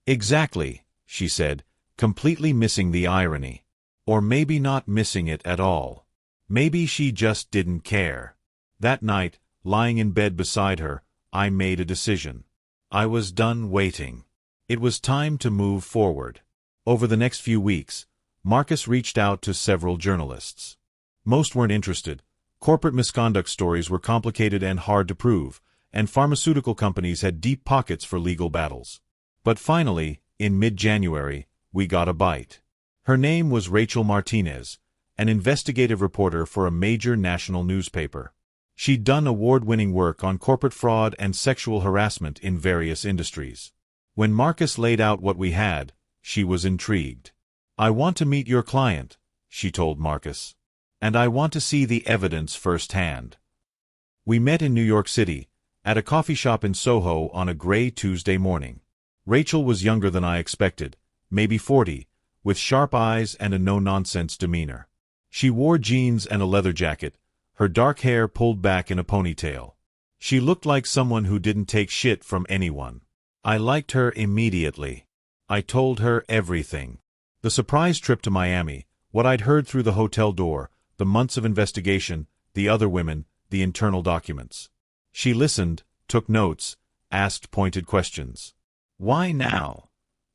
"Exactly," she said, completely missing the irony. Or maybe not missing it at all. Maybe she just didn't care. That night, lying in bed beside her, I made a decision. I was done waiting. It was time to move forward. Over the next few weeks, Marcus reached out to several journalists. Most weren't interested. Corporate misconduct stories were complicated and hard to prove, and pharmaceutical companies had deep pockets for legal battles. But finally, in mid-January, we got a bite. Her name was Rachel Martinez, an investigative reporter for a major national newspaper. She'd done award-winning work on corporate fraud and sexual harassment in various industries. When Marcus laid out what we had, she was intrigued. "I want to meet your client," she told Marcus. "And I want to see the evidence firsthand." We met in New York City, at a coffee shop in Soho on a gray Tuesday morning. Rachel was younger than I expected, maybe 40, with sharp eyes and a no-nonsense demeanor. She wore jeans and a leather jacket, her dark hair pulled back in a ponytail. She looked like someone who didn't take shit from anyone. I liked her immediately. I told her everything. The surprise trip to Miami, what I'd heard through the hotel door, the months of investigation, the other women, the internal documents. She listened, took notes, asked pointed questions. "Why now?"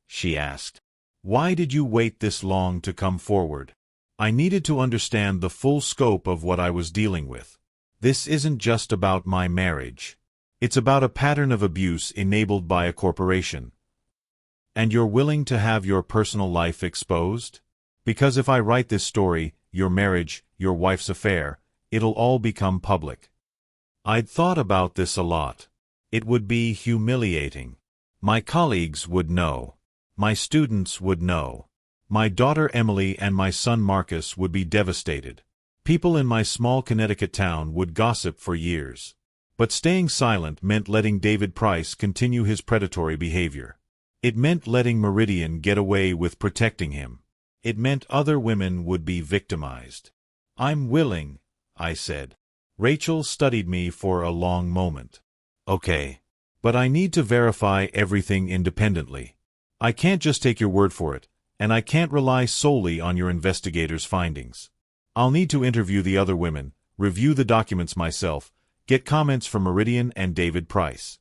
she asked. "Why did you wait this long to come forward?" I needed to understand the full scope of what I was dealing with. This isn't just about my marriage. It's about a pattern of abuse enabled by a corporation. "And you're willing to have your personal life exposed? Because if I write this story, your marriage, your wife's affair, it'll all become public." I'd thought about this a lot. It would be humiliating. My colleagues would know. My students would know. My daughter Emily and my son Marcus would be devastated. People in my small Connecticut town would gossip for years. But staying silent meant letting David Price continue his predatory behavior. It meant letting Meridian get away with protecting him. It meant other women would be victimized. "I'm willing," I said. Rachel studied me for a long moment. "Okay. But I need to verify everything independently. I can't just take your word for it, and I can't rely solely on your investigators' findings. I'll need to interview the other women, review the documents myself, get comments from Meridian and David Price."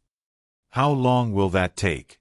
"How long will that take?"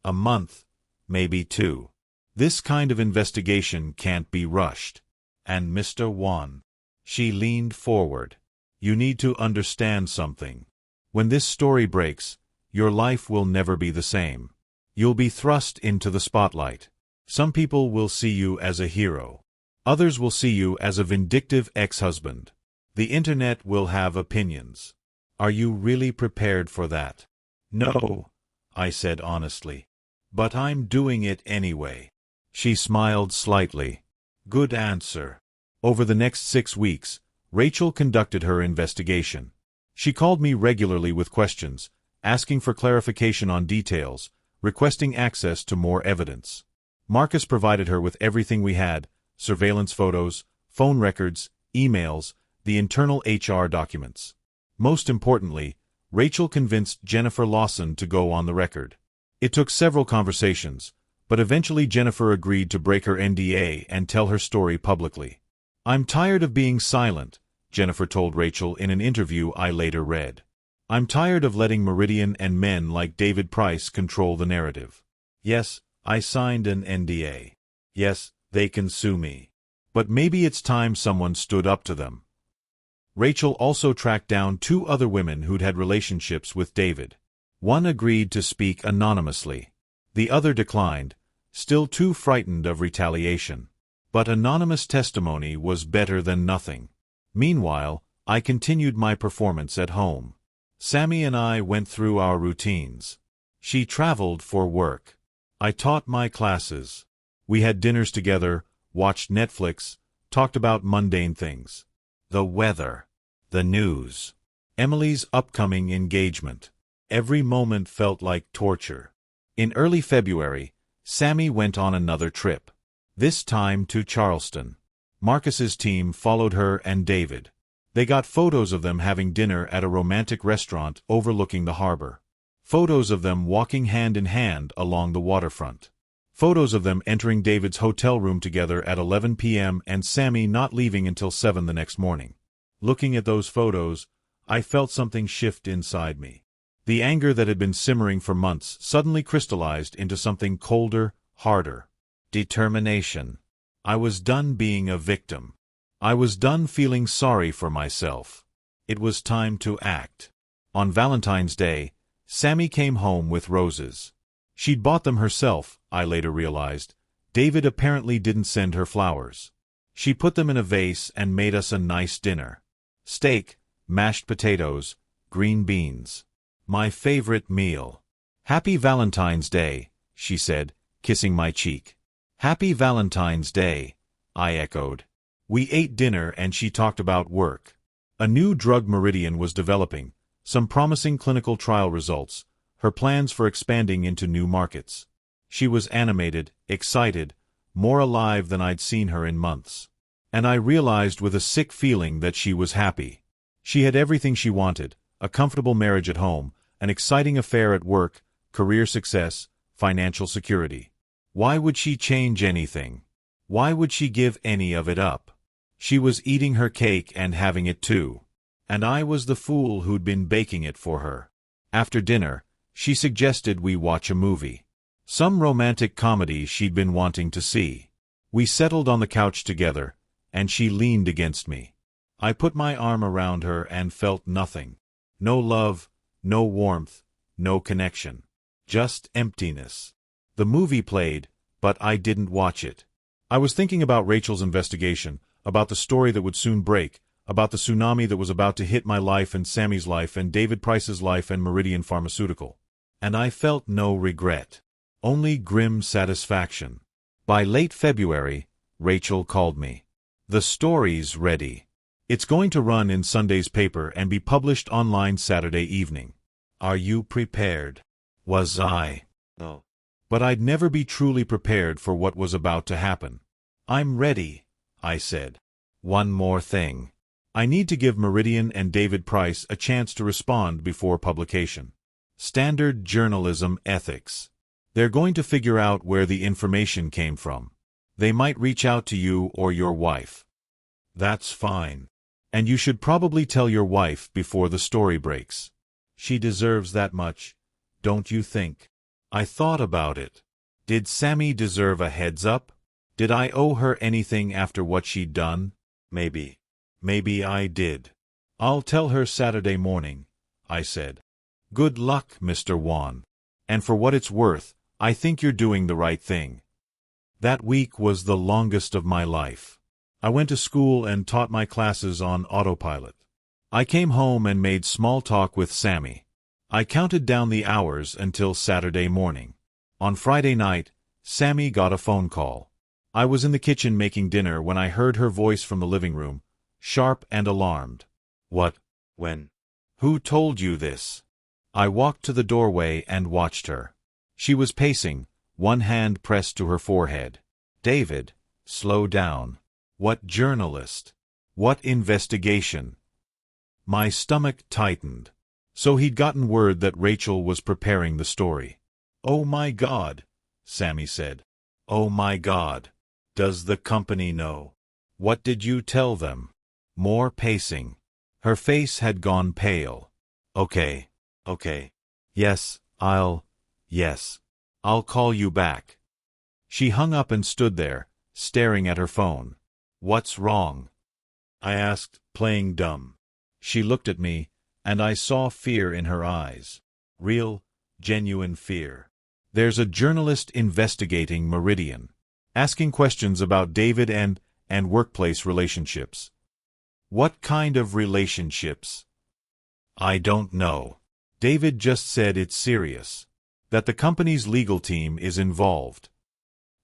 "A month, maybe 2. This kind of investigation can't be rushed." "And Mr. Whan." She leaned forward. "You need to understand something. When this story breaks, your life will never be the same. You'll be thrust into the spotlight. Some people will see you as a hero. Others will see you as a vindictive ex-husband. The internet will have opinions. Are you really prepared for that?" "No," I said honestly. "But I'm doing it anyway." She smiled slightly. "Good answer." Over the next 6 weeks, Rachel conducted her investigation. She called me regularly with questions, asking for clarification on details, requesting access to more evidence. Marcus provided her with everything we had: surveillance photos, phone records, emails, the internal HR documents. Most importantly, Rachel convinced Jennifer Lawson to go on the record. It took several conversations, but eventually Jennifer agreed to break her NDA and tell her story publicly. "I'm tired of being silent," Jennifer told Rachel in an interview I later read. "I'm tired of letting Meridian and men like David Price control the narrative. Yes, I signed an NDA. Yes, they can sue me. But maybe it's time someone stood up to them." Rachel also tracked down 2 other women who'd had relationships with David. One agreed to speak anonymously. The other declined, still too frightened of retaliation. But anonymous testimony was better than nothing. Meanwhile, I continued my performance at home. Sammy and I went through our routines. She traveled for work. I taught my classes. We had dinners together, watched Netflix, talked about mundane things. The weather. The news. Emily's upcoming engagement. Every moment felt like torture. In early February, Sammy went on another trip. This time to Charleston. Marcus's team followed her and David. They got photos of them having dinner at a romantic restaurant overlooking the harbor. Photos of them walking hand in hand along the waterfront. Photos of them entering David's hotel room together at 11 p.m. and Sammy not leaving until 7 the next morning. Looking at those photos, I felt something shift inside me. The anger that had been simmering for months suddenly crystallized into something colder, harder. Determination. I was done being a victim. I was done feeling sorry for myself. It was time to act. On Valentine's Day, Sammy came home with roses. She'd bought them herself, I later realized. David apparently didn't send her flowers. She put them in a vase and made us a nice dinner. Steak, mashed potatoes, green beans. My favorite meal. "Happy Valentine's Day," she said, kissing my cheek. "Happy Valentine's Day," I echoed. We ate dinner and she talked about work. A new drug Meridian was developing, some promising clinical trial results, her plans for expanding into new markets. She was animated, excited, more alive than I'd seen her in months. And I realized with a sick feeling that she was happy. She had everything she wanted, a comfortable marriage at home, an exciting affair at work, career success, financial security. Why would she change anything? Why would she give any of it up? She was eating her cake and having it too. And I was the fool who'd been baking it for her. After dinner, she suggested we watch a movie. Some romantic comedy she'd been wanting to see. We settled on the couch together, and she leaned against me. I put my arm around her and felt nothing. No love, no warmth, no connection. Just emptiness. The movie played, but I didn't watch it. I was thinking about Rachel's investigation, about the story that would soon break, about the tsunami that was about to hit my life and Sammy's life and David Price's life and Meridian Pharmaceutical. And I felt no regret. Only grim satisfaction. By late February, Rachel called me. "The story's ready. It's going to run in Sunday's paper and be published online Saturday evening. Are you prepared?" Was I? No. But I'd never be truly prepared for what was about to happen. "I'm ready," I said. "One more thing. I need to give Meridian and David Price a chance to respond before publication. Standard journalism ethics. They're going to figure out where the information came from. They might reach out to you or your wife. That's fine. And you should probably tell your wife before the story breaks. She deserves that much, don't you think?" I thought about it. Did Sammy deserve a heads up? Did I owe her anything after what she'd done? Maybe. Maybe I did. "I'll tell her Saturday morning," I said. "Good luck, Mr. Whan. And for what it's worth, I think you're doing the right thing." That week was the longest of my life. I went to school and taught my classes on autopilot. I came home and made small talk with Sammy. I counted down the hours until Saturday morning. On Friday night, Sammy got a phone call. I was in the kitchen making dinner when I heard her voice from the living room, sharp and alarmed. "What? When? Who told you this?" I walked to the doorway and watched her. She was pacing, one hand pressed to her forehead. "David, slow down. What journalist? What investigation?" My stomach tightened. So he'd gotten word that Rachel was preparing the story. "Oh my God," Sammy said. "Oh my God. Does the company know? What did you tell them?" More pacing. Her face had gone pale. Okay. Yes, I'll call you back." She hung up and stood there, staring at her phone. "What's wrong?" I asked, playing dumb. She looked at me, and I saw fear in her eyes. Real, genuine fear. "There's a journalist investigating Meridian, asking questions about David and workplace relationships." "What kind of relationships?" "I don't know. David just said it's serious." That the company's legal team is involved.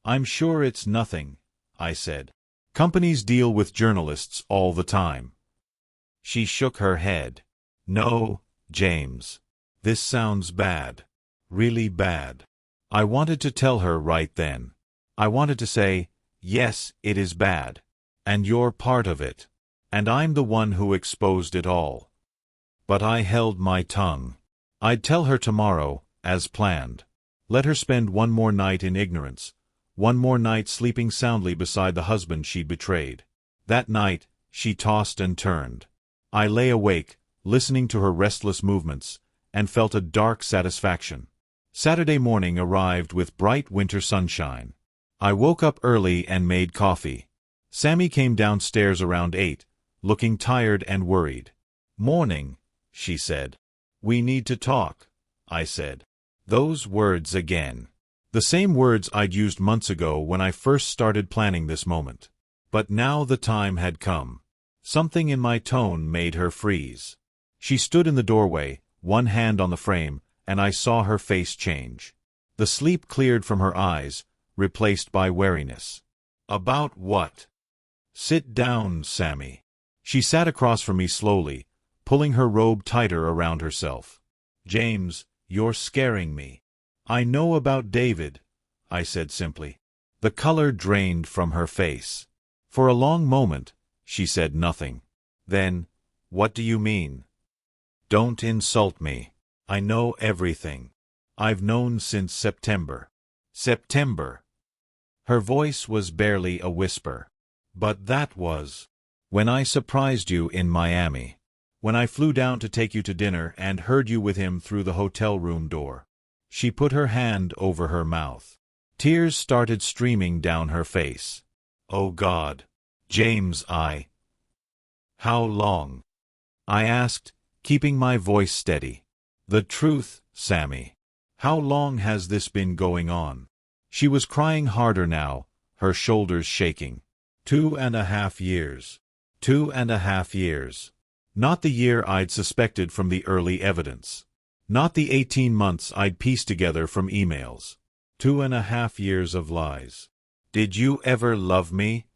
I'm sure it's nothing, I said. Companies deal with journalists all the time. She shook her head. No, James. This sounds bad. Really bad. I wanted to tell her right then. I wanted to say, yes, it is bad. And you're part of it. And I'm the one who exposed it all. But I held my tongue. I'd tell her tomorrow, as planned. Let her spend one more night in ignorance, one more night sleeping soundly beside the husband she'd betrayed. That night, she tossed and turned. I lay awake, listening to her restless movements, and felt a dark satisfaction. Saturday morning arrived with bright winter sunshine. I woke up early and made coffee. Sammy came downstairs around 8, looking tired and worried. Morning, she said. We need to talk, I said. Those words again. The same words I'd used months ago when I first started planning this moment. But now the time had come. Something in my tone made her freeze. She stood in the doorway, one hand on the frame, and I saw her face change. The sleep cleared from her eyes, replaced by wariness. About what? Sit down, Sammy. She sat across from me slowly, pulling her robe tighter around herself. James, you're scaring me. I know about David, I said simply. The color drained from her face. For a long moment, she said nothing. Then, what do you mean? Don't insult me. I know everything. I've known since September. September. Her voice was barely a whisper. But that was when I surprised you in Miami. When I flew down to take you to dinner and heard you with him through the hotel room door. She put her hand over her mouth. Tears started streaming down her face. Oh God. James, How long? I asked, keeping my voice steady. The truth, Sammy. How long has this been going on? She was crying harder now, her shoulders shaking. 2.5 years. 2.5 years. Not the year I'd suspected from the early evidence. Not the 18 months I'd pieced together from emails. 2.5 years of lies. Did you ever love me?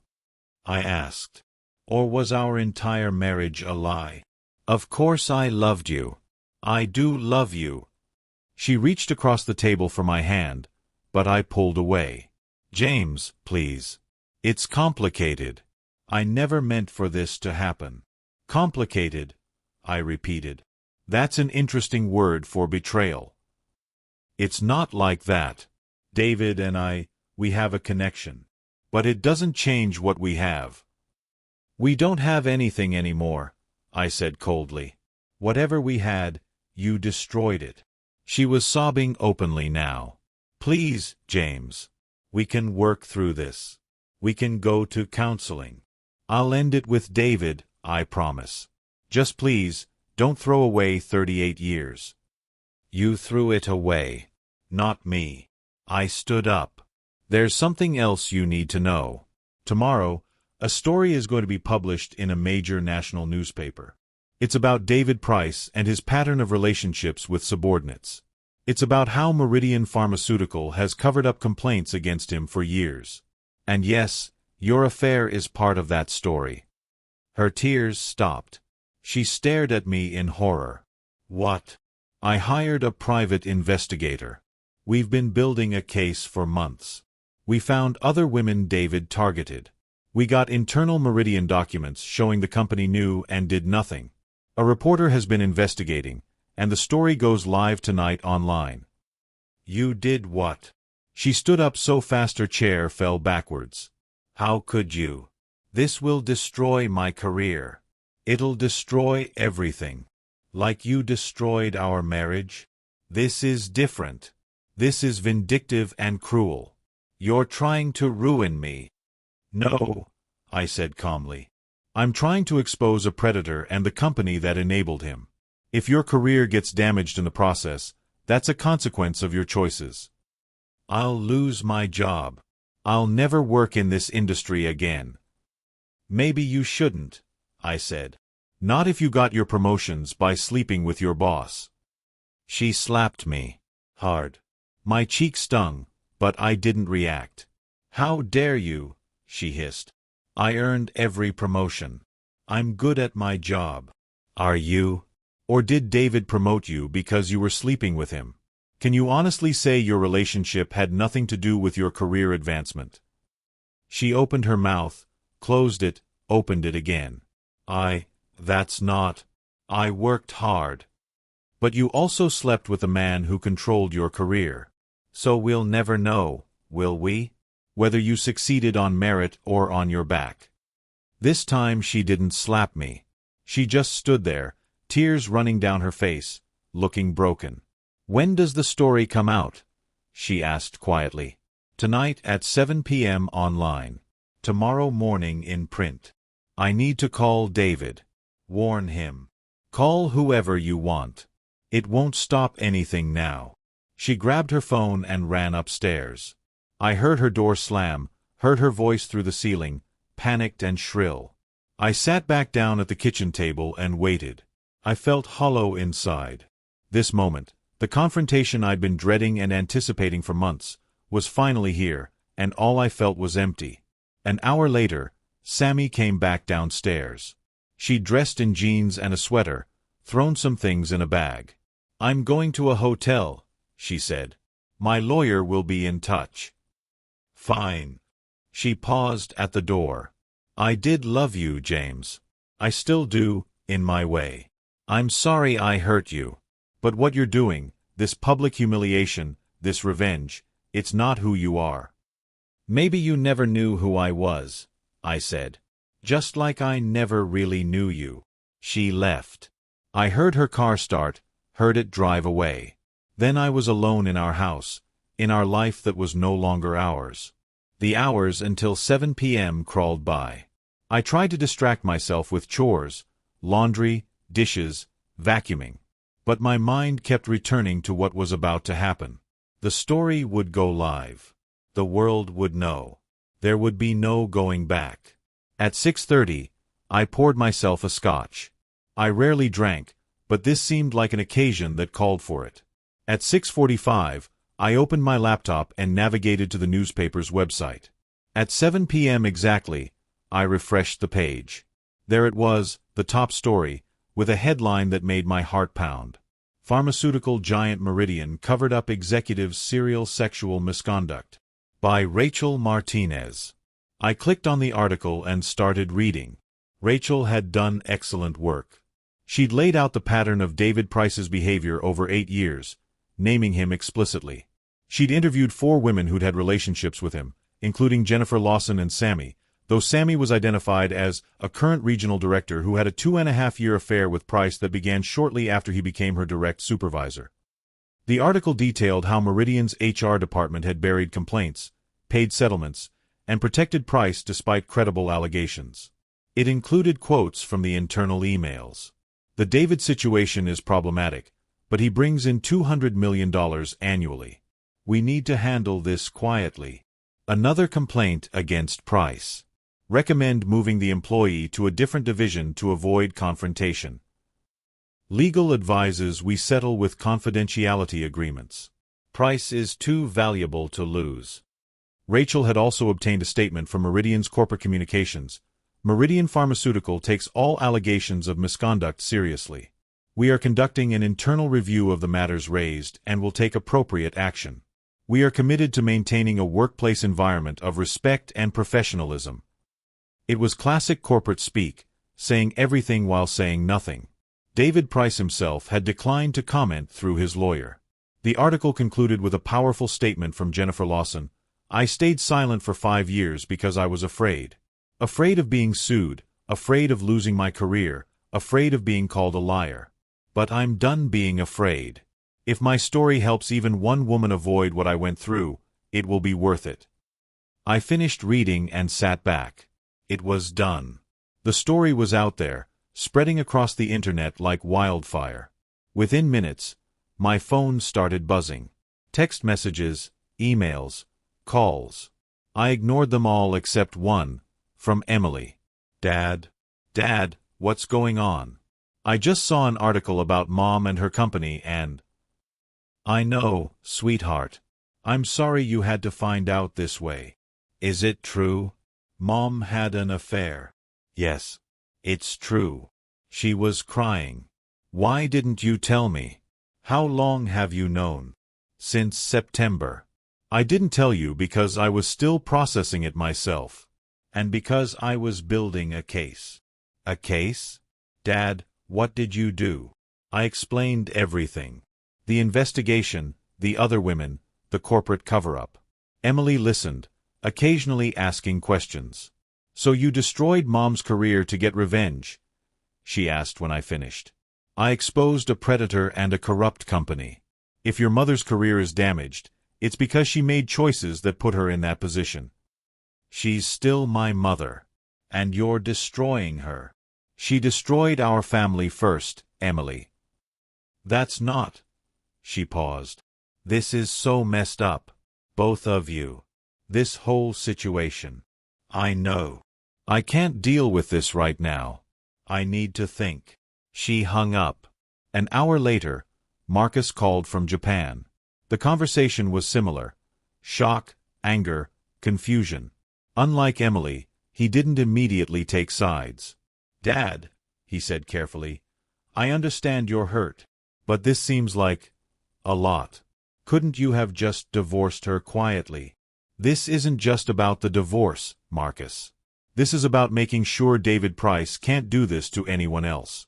I asked. Or was our entire marriage a lie? Of course I loved you. I do love you. She reached across the table for my hand, but I pulled away. James, please. It's complicated. I never meant for this to happen. Complicated, I repeated. That's an interesting word for betrayal. It's not like that. David and we have a connection. But it doesn't change what we have. We don't have anything anymore, I said coldly. Whatever we had, you destroyed it. She was sobbing openly now. Please, James. We can work through this. We can go to counseling. I'll end it with David, I promise. Just please, don't throw away 38 years. You threw it away. Not me. I stood up. There's something else you need to know. Tomorrow, a story is going to be published in a major national newspaper. It's about David Price and his pattern of relationships with subordinates. It's about how Meridian Pharmaceutical has covered up complaints against him for years. And yes, your affair is part of that story. Her tears stopped. She stared at me in horror. What? I hired a private investigator. We've been building a case for months. We found other women David targeted. We got internal Meridian documents showing the company knew and did nothing. A reporter has been investigating, and the story goes live tonight online. You did what? She stood up so fast her chair fell backwards. How could you? This will destroy my career. It'll destroy everything. Like you destroyed our marriage? This is different. This is vindictive and cruel. You're trying to ruin me. No, I said calmly. I'm trying to expose a predator and the company that enabled him. If your career gets damaged in the process, that's a consequence of your choices. I'll lose my job. I'll never work in this industry again. Maybe you shouldn't, I said. Not if you got your promotions by sleeping with your boss. She slapped me. Hard. My cheek stung, but I didn't react. "How dare you?" she hissed. "I earned every promotion. I'm good at my job." "Are you? Or did David promote you because you were sleeping with him? Can you honestly say your relationship had nothing to do with your career advancement?" She opened her mouth, closed it, opened it again. That's not. I worked hard. But you also slept with a man who controlled your career. So we'll never know, will we? Whether you succeeded on merit or on your back." This time she didn't slap me. She just stood there, tears running down her face, looking broken. "When does the story come out?" she asked quietly. "Tonight at 7 p.m. online. Tomorrow morning in print. I need to call David. Warn him. Call whoever you want. It won't stop anything now." She grabbed her phone and ran upstairs. I heard her door slam, heard her voice through the ceiling, panicked and shrill. I sat back down at the kitchen table and waited. I felt hollow inside. This moment, the confrontation I'd been dreading and anticipating for months, was finally here, and all I felt was empty. An hour later, Sammy came back downstairs. She'd dressed in jeans and a sweater, thrown some things in a bag. "I'm going to a hotel," she said. "My lawyer will be in touch." "Fine." She paused at the door. "I did love you, James. I still do, in my way. I'm sorry I hurt you. But what you're doing, this public humiliation, this revenge, it's not who you are." "Maybe you never knew who I was," I said. "Just like I never really knew you." She left. I heard her car start, heard it drive away. Then I was alone in our house, in our life that was no longer ours. The hours until 7 p.m. crawled by. I tried to distract myself with chores, laundry, dishes, vacuuming. But my mind kept returning to what was about to happen. The story would go live. The world would know. There would be no going back. At 6:30, I poured myself a scotch. I rarely drank, but this seemed like an occasion that called for it. At 6:45, I opened my laptop and navigated to the newspaper's website. At 7 p.m. exactly, I refreshed the page. There it was, the top story, with a headline that made my heart pound. Pharmaceutical giant Meridian covered up executives' serial sexual misconduct. By Rachel Martinez. I clicked on the article and started reading. Rachel had done excellent work. She'd laid out the pattern of David Price's behavior over 8 years, naming him explicitly. She'd interviewed 4 women who'd had relationships with him, including Jennifer Lawson and Sammy, though Sammy was identified as a current regional director who had a 2.5-year affair with Price that began shortly after he became her direct supervisor. The article detailed how Meridian's HR department had buried complaints, paid settlements, and protected Price despite credible allegations. It included quotes from the internal emails. "The David situation is problematic, but he brings in $200 million annually. We need to handle this quietly. Another complaint against Price. Recommend moving the employee to a different division to avoid confrontation. Legal advises we settle with confidentiality agreements. Price is too valuable to lose." Rachel had also obtained a statement from Meridian's corporate communications. "Meridian Pharmaceutical takes all allegations of misconduct seriously. We are conducting an internal review of the matters raised and will take appropriate action. We are committed to maintaining a workplace environment of respect and professionalism." It was classic corporate speak, saying everything while saying nothing. David Price himself had declined to comment through his lawyer. The article concluded with a powerful statement from Jennifer Lawson. "I stayed silent for 5 years because I was afraid. Afraid of being sued, afraid of losing my career, afraid of being called a liar. But I'm done being afraid. If my story helps even one woman avoid what I went through, it will be worth it." I finished reading and sat back. It was done. The story was out there, spreading across the internet like wildfire. Within minutes, my phone started buzzing. Text messages, emails, calls. I ignored them all except one, from Emily. Dad, what's going on? I just saw an article about Mom and her company and..." "I know, sweetheart. I'm sorry you had to find out this way. Is it true? Mom had an affair. Yes. It's true. She was crying. Why didn't you tell me? How long have you known? Since September. I didn't tell you because I was still processing it myself. And because I was building a case. A case? Dad, what did you do? I explained everything. The investigation, the other women, the corporate cover-up. Emily listened, occasionally asking questions. So you destroyed Mom's career to get revenge? She asked when I finished. I exposed a predator and a corrupt company. If your mother's career is damaged, it's because she made choices that put her in that position. She's still my mother. And you're destroying her. She destroyed our family first, Emily. That's not. She paused. This is so messed up. Both of you. This whole situation. I know. I can't deal with this right now. I need to think. She hung up. An hour later, Marcus called from Japan. The conversation was similar. Shock, anger, confusion. Unlike Emily, he didn't immediately take sides. Dad, he said carefully, I understand you're hurt, but this seems like a lot. Couldn't you have just divorced her quietly? This isn't just about the divorce, Marcus. This is about making sure David Price can't do this to anyone else.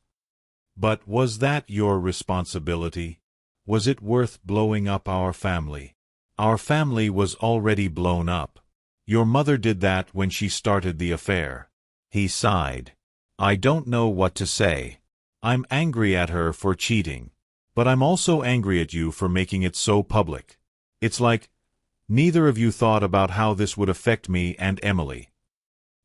But was that your responsibility? Was it worth blowing up our family? Our family was already blown up. Your mother did that when she started the affair. He sighed. I don't know what to say. I'm angry at her for cheating. But I'm also angry at you for making it so public. It's like, neither of you thought about how this would affect me and Emily.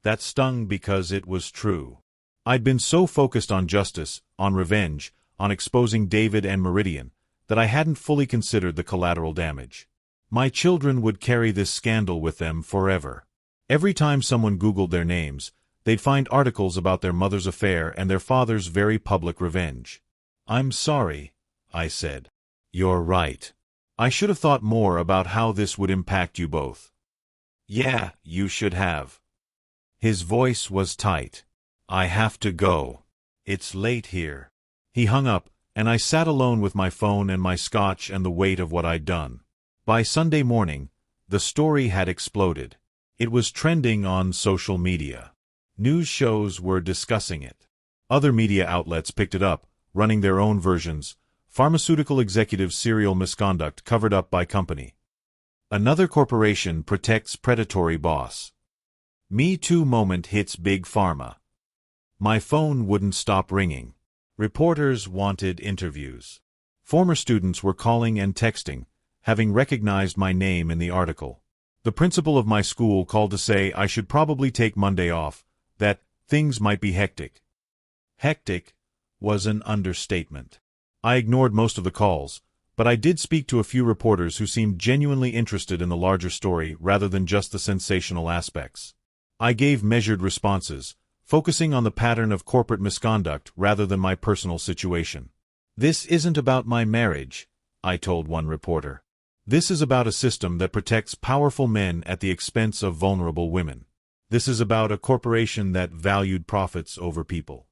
That stung because it was true. I'd been so focused on justice, on revenge, on exposing David and Meridian, that I hadn't fully considered the collateral damage. My children would carry this scandal with them forever. Every time someone Googled their names, they'd find articles about their mother's affair and their father's very public revenge. I'm sorry, I said. You're right. I should have thought more about how this would impact you both. Yeah, you should have. His voice was tight. I have to go. It's late here. He hung up, and I sat alone with my phone and my scotch and the weight of what I'd done. By Sunday morning, the story had exploded. It was trending on social media. News shows were discussing it. Other media outlets picked it up, running their own versions. Pharmaceutical executive serial misconduct covered up by company. Another corporation protects predatory boss. Me Too moment hits big pharma. My phone wouldn't stop ringing. Reporters wanted interviews. Former students were calling and texting, having recognized my name in the article. The principal of my school called to say I should probably take Monday off, that things might be hectic. Hectic was an understatement. I ignored most of the calls, but I did speak to a few reporters who seemed genuinely interested in the larger story rather than just the sensational aspects. I gave measured responses, focusing on the pattern of corporate misconduct rather than my personal situation. This isn't about my marriage, I told one reporter. This is about a system that protects powerful men at the expense of vulnerable women. This is about a corporation that valued profits over people.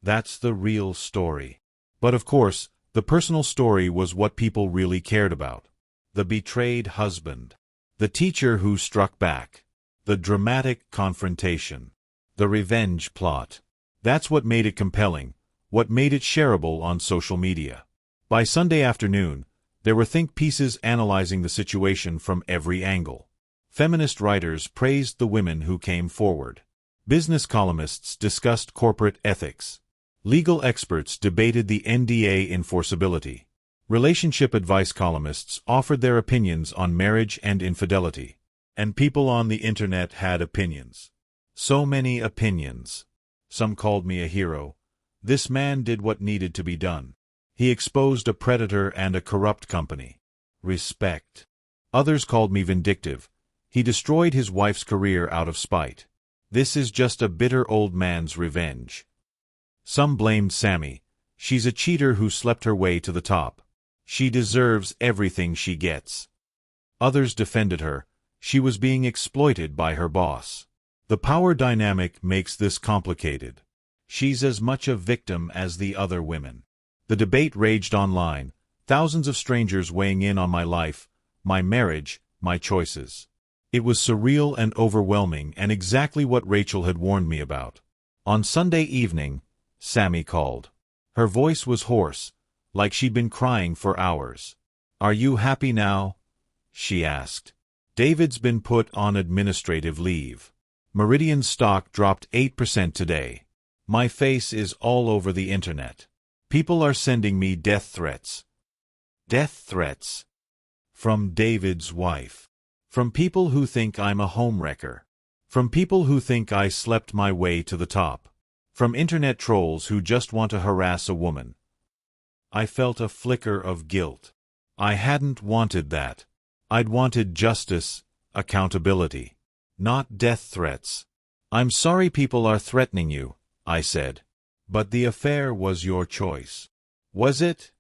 That's the real story. But of course, the personal story was what people really cared about. The betrayed husband. The teacher who struck back. The dramatic confrontation. The revenge plot. That's what made it compelling, what made it shareable on social media. By Sunday afternoon, there were think pieces analyzing the situation from every angle. Feminist writers praised the women who came forward. Business columnists discussed corporate ethics. Legal experts debated the NDA enforceability. Relationship advice columnists offered their opinions on marriage and infidelity. And people on the internet had opinions. So many opinions. Some called me a hero. This man did what needed to be done. He exposed a predator and a corrupt company. Respect. Others called me vindictive. He destroyed his wife's career out of spite. This is just a bitter old man's revenge. Some blamed Sammy. She's a cheater who slept her way to the top. She deserves everything she gets. Others defended her. She was being exploited by her boss. The power dynamic makes this complicated. She's as much a victim as the other women. The debate raged online, thousands of strangers weighing in on my life, my marriage, my choices. It was surreal and overwhelming, and exactly what Rachel had warned me about. On Sunday evening, Sammy called. Her voice was hoarse, like she'd been crying for hours. "Are you happy now?" she asked. "David's been put on administrative leave. Meridian stock dropped 8% today. My face is all over the internet. People are sending me death threats." Death threats? From David's wife. From people who think I'm a homewrecker. From people who think I slept my way to the top. From internet trolls who just want to harass a woman. I felt a flicker of guilt. I hadn't wanted that. I'd wanted justice, accountability. Not death threats. "I'm sorry people are threatening you," I said. "But the affair was your choice." "Was it?"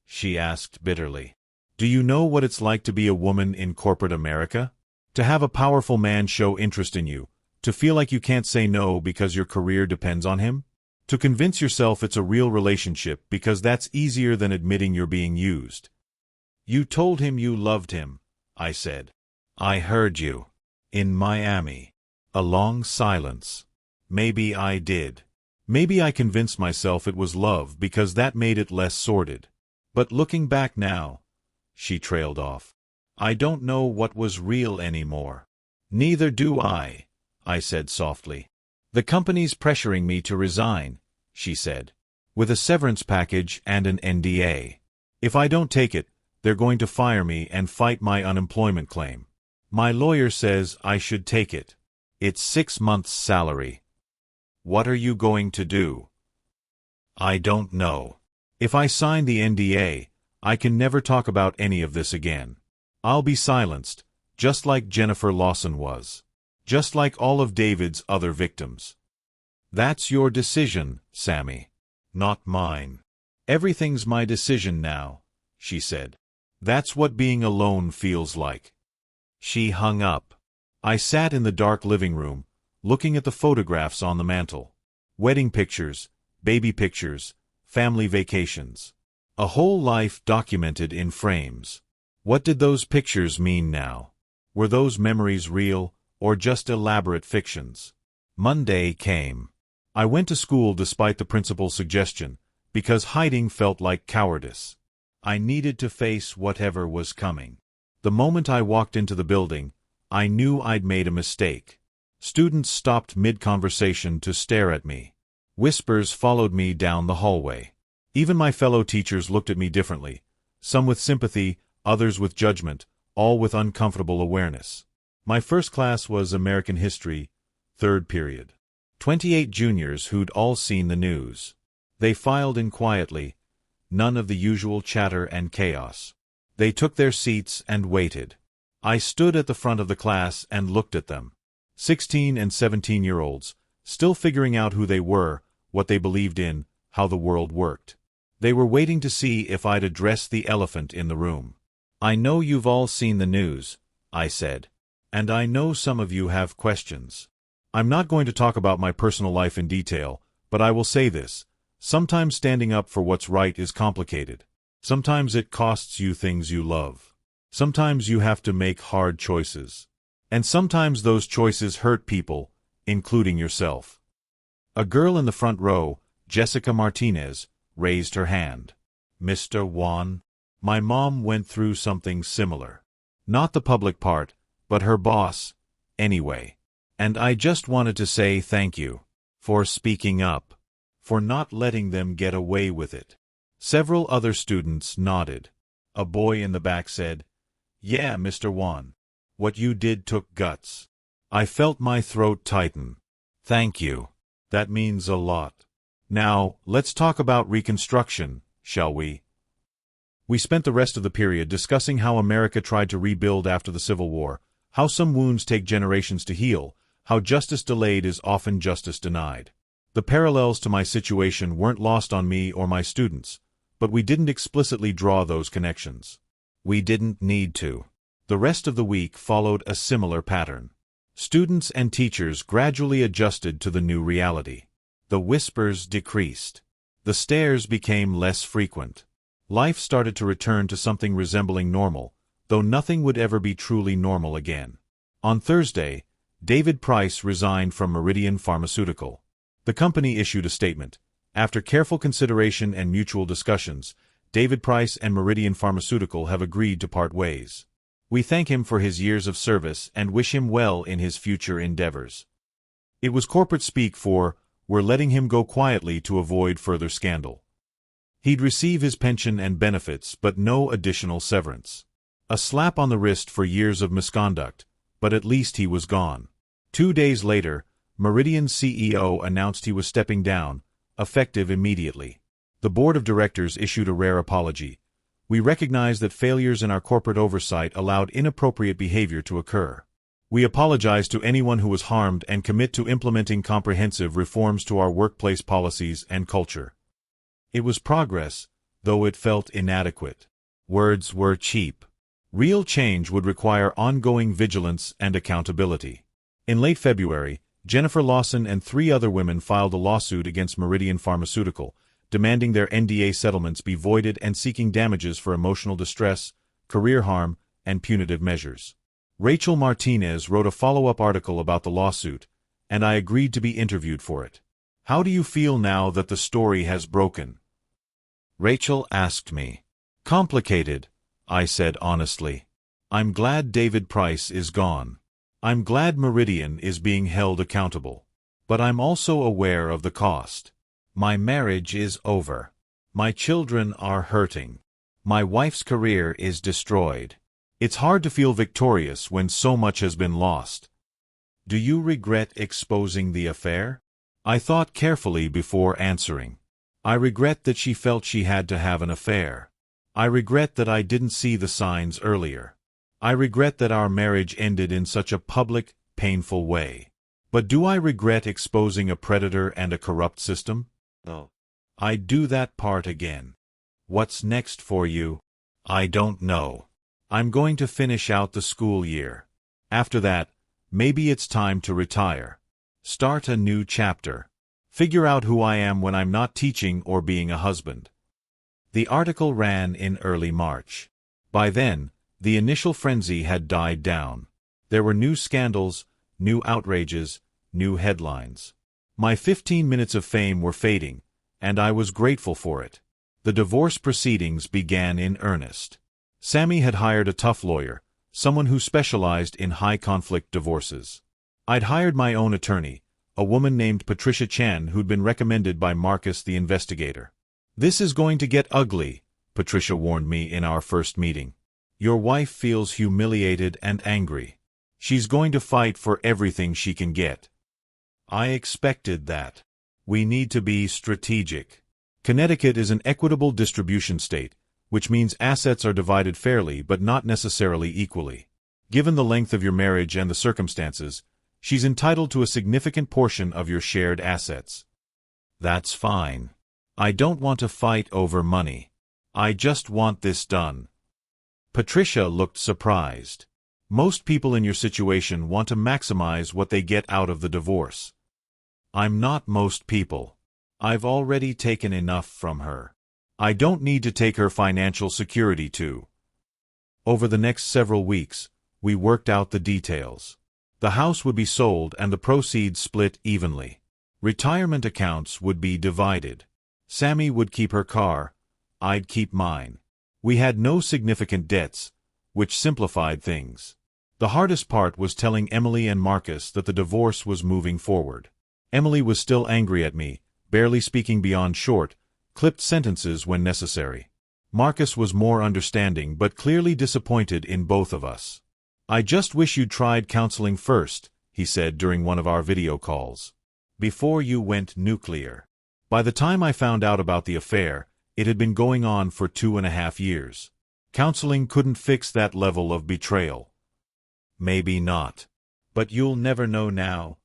she asked bitterly. "Do you know what it's like to be a woman in corporate America? To have a powerful man show interest in you, to feel like you can't say no because your career depends on him? To convince yourself it's a real relationship because that's easier than admitting you're being used." "You told him you loved him," I said. "I heard you. In Miami." A long silence. Maybe I did. Maybe I convinced myself it was love because that made it less sordid. But looking back now, she trailed off, I don't know what was real anymore. "Neither do I said softly. "The company's pressuring me to resign," she said, "with a severance package and an NDA. If I don't take it, they're going to fire me and fight my unemployment claim. My lawyer says I should take it. It's 6 months' salary." "What are you going to do?" "I don't know. If I sign the NDA, I can never talk about any of this again. I'll be silenced, just like Jennifer Lawson was. Just like all of David's other victims." "That's your decision, Sammy. Not mine." "Everything's my decision now," she said. "That's what being alone feels like." She hung up. I sat in the dark living room, looking at the photographs on the mantel. Wedding pictures, baby pictures, family vacations. A whole life documented in frames. What did those pictures mean now? Were those memories real, or just elaborate fictions? Monday came. I went to school despite the principal's suggestion, because hiding felt like cowardice. I needed to face whatever was coming. The moment I walked into the building, I knew I'd made a mistake. Students stopped mid-conversation to stare at me. Whispers followed me down the hallway. Even my fellow teachers looked at me differently, some with sympathy, others with judgment, all with uncomfortable awareness. My first class was American History, 3rd period. 28 juniors who'd all seen the news. They filed in quietly, none of the usual chatter and chaos. They took their seats and waited. I stood at the front of the class and looked at them. 16 and 17-year-olds, still figuring out who they were, what they believed in, how the world worked. They were waiting to see if I'd address the elephant in the room. "I know you've all seen the news," I said. "And I know some of you have questions. I'm not going to talk about my personal life in detail, but I will say this. Sometimes standing up for what's right is complicated. Sometimes it costs you things you love. Sometimes you have to make hard choices. And sometimes those choices hurt people, including yourself." A girl in the front row, Jessica Martinez, raised her hand. "Mr. Whan, my mom went through something similar. Not the public part, but her boss, anyway. And I just wanted to say thank you. For speaking up. For not letting them get away with it." Several other students nodded. A boy in the back said, "Yeah, Mr. Whan. What you did took guts." I felt my throat tighten. "Thank you. That means a lot. Now, let's talk about Reconstruction, shall we?" We spent the rest of the period discussing how America tried to rebuild after the Civil War, how some wounds take generations to heal, how justice delayed is often justice denied. The parallels to my situation weren't lost on me or my students, but we didn't explicitly draw those connections. We didn't need to. The rest of the week followed a similar pattern. Students and teachers gradually adjusted to the new reality. The whispers decreased. The stares became less frequent. Life started to return to something resembling normal, though nothing would ever be truly normal again. On Thursday, David Price resigned from Meridian Pharmaceutical. The company issued a statement. After careful consideration and mutual discussions, David Price and Meridian Pharmaceutical have agreed to part ways. We thank him for his years of service and wish him well in his future endeavors. It was corporate speak for, "We're letting him go quietly to avoid further scandal." He'd receive his pension and benefits, but no additional severance. A slap on the wrist for years of misconduct, but at least he was gone. 2 days later, Meridian's CEO announced he was stepping down, effective immediately. The board of directors issued a rare apology. "We recognize that failures in our corporate oversight allowed inappropriate behavior to occur. We apologize to anyone who was harmed and commit to implementing comprehensive reforms to our workplace policies and culture." It was progress, though it felt inadequate. Words were cheap. Real change would require ongoing vigilance and accountability. In late February, Jennifer Lawson and 3 other women filed a lawsuit against Meridian Pharmaceutical, demanding their NDA settlements be voided and seeking damages for emotional distress, career harm, and punitive measures. Rachel Martinez wrote a follow-up article about the lawsuit, and I agreed to be interviewed for it. "How do you feel now that the story has broken?" Rachel asked me. "Complicated," I said honestly. "I'm glad David Price is gone. I'm glad Meridian is being held accountable. But I'm also aware of the cost. My marriage is over. My children are hurting. My wife's career is destroyed. It's hard to feel victorious when so much has been lost." "Do you regret exposing the affair?" I thought carefully before answering. "I regret that she felt she had to have an affair. I regret that I didn't see the signs earlier. I regret that our marriage ended in such a public, painful way. But do I regret exposing a predator and a corrupt system? No. I'd do that part again." "What's next for you?" "I don't know. I'm going to finish out the school year. After that, maybe it's time to retire. Start a new chapter. Figure out who I am when I'm not teaching or being a husband." The article ran in early March. By then, the initial frenzy had died down. There were new scandals, new outrages, new headlines. My 15 minutes of fame were fading, and I was grateful for it. The divorce proceedings began in earnest. Sammy had hired a tough lawyer, someone who specialized in high-conflict divorces. I'd hired my own attorney, a woman named Patricia Chan who'd been recommended by Marcus the investigator. "This is going to get ugly," Patricia warned me in our first meeting. "Your wife feels humiliated and angry. She's going to fight for everything she can get." I expected that. We need to be strategic. Connecticut is an equitable distribution state, which means assets are divided fairly but not necessarily equally. Given the length of your marriage and the circumstances, she's entitled to a significant portion of your shared assets. That's fine. I don't want to fight over money. I just want this done. Patricia looked surprised. Most people in your situation want to maximize what they get out of the divorce. I'm not most people. I've already taken enough from her. I don't need to take her financial security too. Over the next several weeks, we worked out the details. The house would be sold and the proceeds split evenly. Retirement accounts would be divided. Sammy would keep her car, I'd keep mine. We had no significant debts, which simplified things. The hardest part was telling Emily and Marcus that the divorce was moving forward. Emily was still angry at me, barely speaking beyond short, clipped sentences when necessary. Marcus was more understanding but clearly disappointed in both of us. "I just wish you'd tried counseling first," he said during one of our video calls. "Before you went nuclear." By the time I found out about the affair, it had been going on for 2.5 years. Counseling couldn't fix that level of betrayal. Maybe not. But you'll never know now,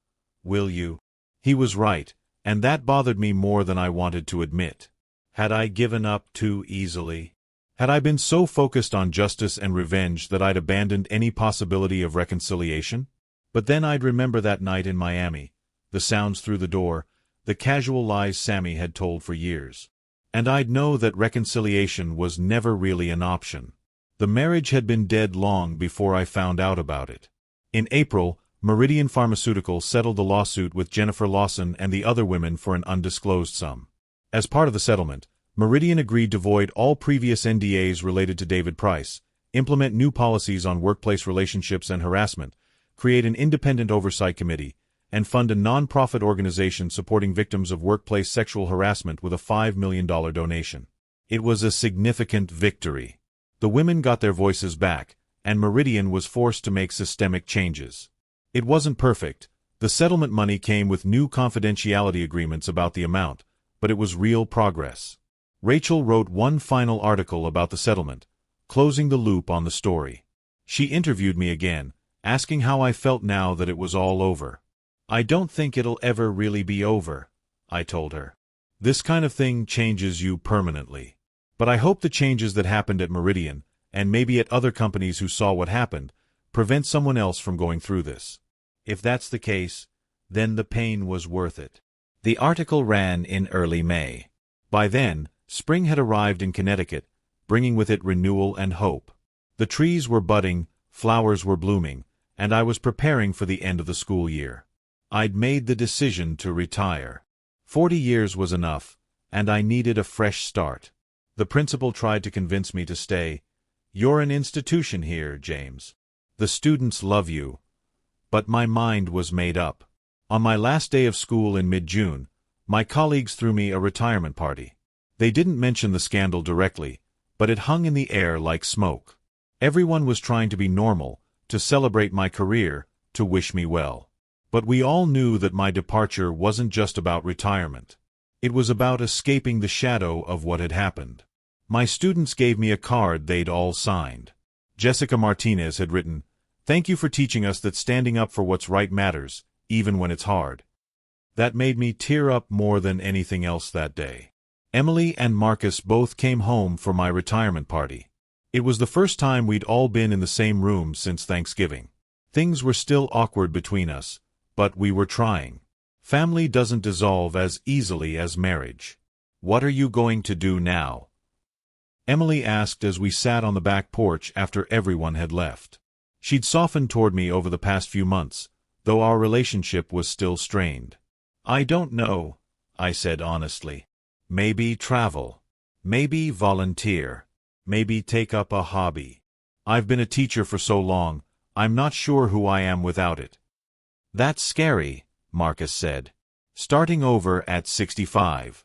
will you? He was right, and that bothered me more than I wanted to admit. Had I given up too easily? Had I been so focused on justice and revenge that I'd abandoned any possibility of reconciliation? But then I'd remember that night in Miami, the sounds through the door, the casual lies Sammy had told for years. And I'd know that reconciliation was never really an option. The marriage had been dead long before I found out about it. In April, Meridian Pharmaceutical settled the lawsuit with Jennifer Lawson and the other women for an undisclosed sum. As part of the settlement, Meridian agreed to void all previous NDAs related to David Price, implement new policies on workplace relationships and harassment, create an independent oversight committee, and fund a non-profit organization supporting victims of workplace sexual harassment with a $5 million donation. It was a significant victory. The women got their voices back, and Meridian was forced to make systemic changes. It wasn't perfect. The settlement money came with new confidentiality agreements about the amount, but it was real progress. Rachel wrote one final article about the settlement, closing the loop on the story. She interviewed me again, asking how I felt now that it was all over. "I don't think it'll ever really be over," I told her. "This kind of thing changes you permanently. But I hope the changes that happened at Meridian, and maybe at other companies who saw what happened, prevent someone else from going through this. If that's the case, then the pain was worth it." The article ran in early May. By then, spring had arrived in Connecticut, bringing with it renewal and hope. The trees were budding, flowers were blooming, and I was preparing for the end of the school year. I'd made the decision to retire. 40 years was enough, and I needed a fresh start. The principal tried to convince me to stay. "You're an institution here, James. The students love you." But my mind was made up. On my last day of school in mid-June, my colleagues threw me a retirement party. They didn't mention the scandal directly, but it hung in the air like smoke. Everyone was trying to be normal, to celebrate my career, to wish me well. But we all knew that my departure wasn't just about retirement. It was about escaping the shadow of what had happened. My students gave me a card they'd all signed. Jessica Martinez had written, "Thank you for teaching us that standing up for what's right matters, even when it's hard." That made me tear up more than anything else that day. Emily and Marcus both came home for my retirement party. It was the first time we'd all been in the same room since Thanksgiving. Things were still awkward between us, but we were trying. Family doesn't dissolve as easily as marriage. "What are you going to do now?" Emily asked as we sat on the back porch after everyone had left. She'd softened toward me over the past few months, though our relationship was still strained. "I don't know," I said honestly. "Maybe travel. Maybe volunteer. Maybe take up a hobby. I've been a teacher for so long, I'm not sure who I am without it." "That's scary," Marcus said. "Starting over at 65.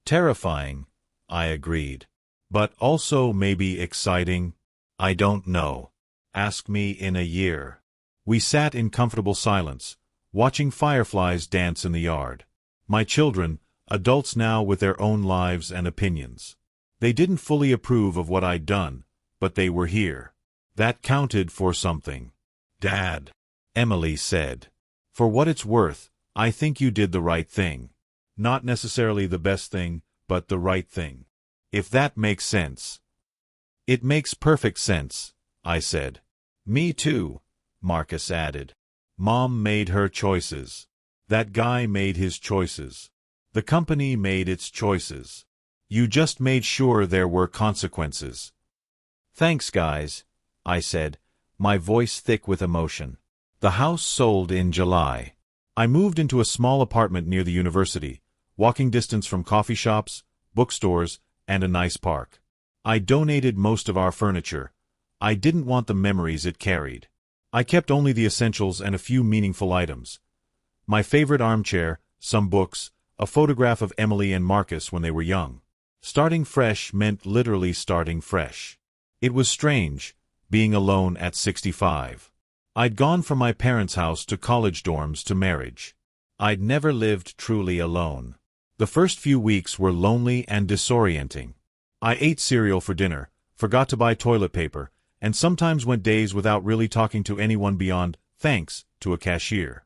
"Terrifying," I agreed. "But also maybe exciting. I don't know. Ask me in a year." We sat in comfortable silence, watching fireflies dance in the yard. My children, adults now with their own lives and opinions. They didn't fully approve of what I'd done, but they were here. That counted for something. "Dad," Emily said, "for what it's worth, I think you did the right thing. Not necessarily the best thing, but the right thing. If that makes sense." "It makes perfect sense," I said. "Me too," Marcus added. "Mom made her choices. That guy made his choices. The company made its choices. You just made sure there were consequences." "Thanks, guys," I said, my voice thick with emotion. The house sold in July. I moved into a small apartment near the university, walking distance from coffee shops, bookstores, and a nice park. I donated most of our furniture. I didn't want the memories it carried. I kept only the essentials and a few meaningful items. My favorite armchair, some books, a photograph of Emily and Marcus when they were young. Starting fresh meant literally starting fresh. It was strange, being alone at 65. I'd gone from my parents' house to college dorms to marriage. I'd never lived truly alone. The first few weeks were lonely and disorienting. I ate cereal for dinner, forgot to buy toilet paper, and sometimes went days without really talking to anyone beyond thanks to a cashier.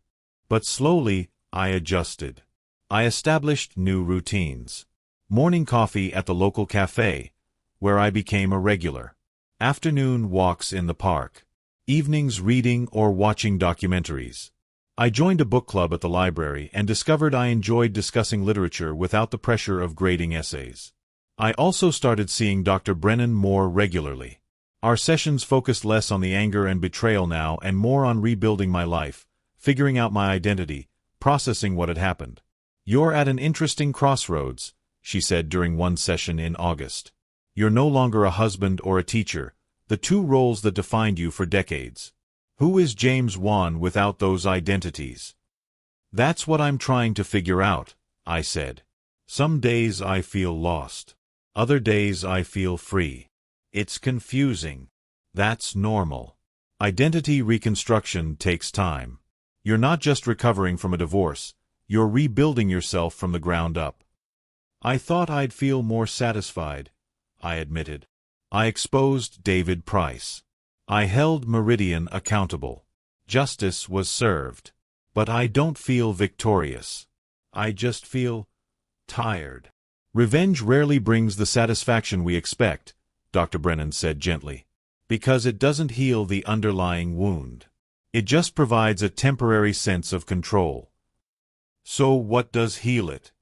But slowly, I adjusted. I established new routines. Morning coffee at the local cafe, where I became a regular. Afternoon walks in the park. Evenings reading or watching documentaries. I joined a book club at the library and discovered I enjoyed discussing literature without the pressure of grading essays. I also started seeing Dr. Brennan more regularly. Our sessions focused less on the anger and betrayal now and more on rebuilding my life, figuring out my identity, processing what had happened. "You're at an interesting crossroads," she said during one session in August. "You're no longer a husband or a teacher, the two roles that defined you for decades. Who is James Whan without those identities?" "That's what I'm trying to figure out," I said. "Some days I feel lost. Other days I feel free. It's confusing. That's normal. Identity reconstruction takes time. You're not just recovering from a divorce, you're rebuilding yourself from the ground up." "I thought I'd feel more satisfied," I admitted. I exposed David Price. I held Meridian accountable. Justice was served. But I don't feel victorious. I just feel tired. "Revenge rarely brings the satisfaction we expect," Dr. Brennan said gently, "because it doesn't heal the underlying wound. It just provides a temporary sense of control." "So what does heal it?"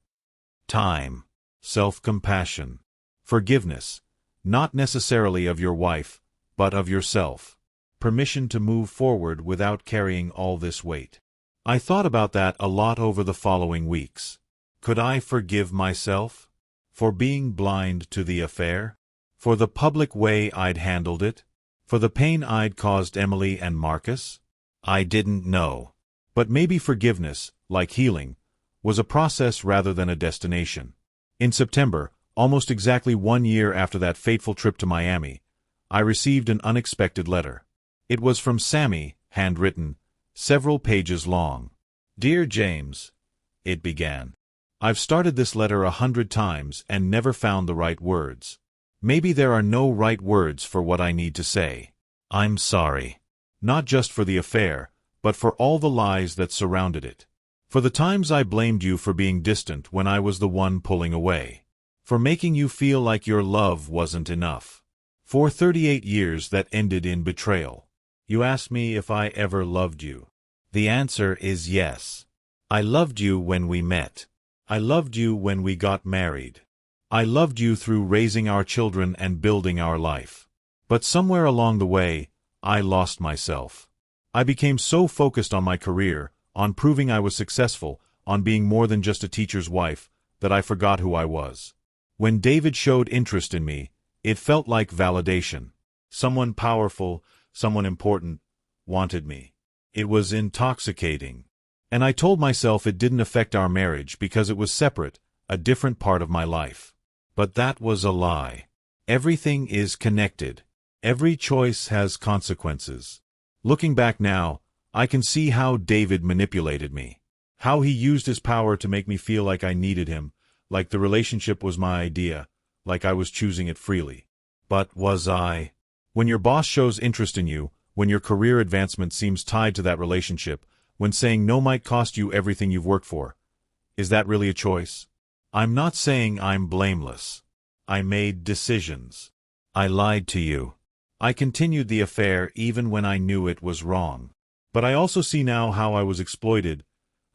"Time. Self-compassion. Forgiveness. Not necessarily of your wife, but of yourself. Permission to move forward without carrying all this weight." I thought about that a lot over the following weeks. Could I forgive myself? For being blind to the affair? For the public way I'd handled it? For the pain I'd caused Emily and Marcus? I didn't know. But maybe forgiveness, like healing, was a process rather than a destination. In September, almost exactly 1 year after that fateful trip to Miami, I received an unexpected letter. It was from Sammy, handwritten, several pages long. "Dear James," it began. "I've started this letter 100 times and never found the right words. Maybe there are no right words for what I need to say. I'm sorry. Not just for the affair, but for all the lies that surrounded it. For the times I blamed you for being distant when I was the one pulling away. For making you feel like your love wasn't enough. For 38 years that ended in betrayal. You asked me if I ever loved you. The answer is yes. I loved you when we met. I loved you when we got married. I loved you through raising our children and building our life. But somewhere along the way, I lost myself. I became so focused on my career, on proving I was successful, on being more than just a teacher's wife, that I forgot who I was. When David showed interest in me, it felt like validation. Someone powerful, someone important, wanted me. It was intoxicating. And I told myself it didn't affect our marriage because it was separate, a different part of my life. But that was a lie. Everything is connected. Every choice has consequences. Looking back now, I can see how David manipulated me. How he used his power to make me feel like I needed him, like the relationship was my idea, like I was choosing it freely. But was I? When your boss shows interest in you, when your career advancement seems tied to that relationship, when saying no might cost you everything you've worked for, is that really a choice? I'm not saying I'm blameless. I made decisions. I lied to you. I continued the affair even when I knew it was wrong. But I also see now how I was exploited,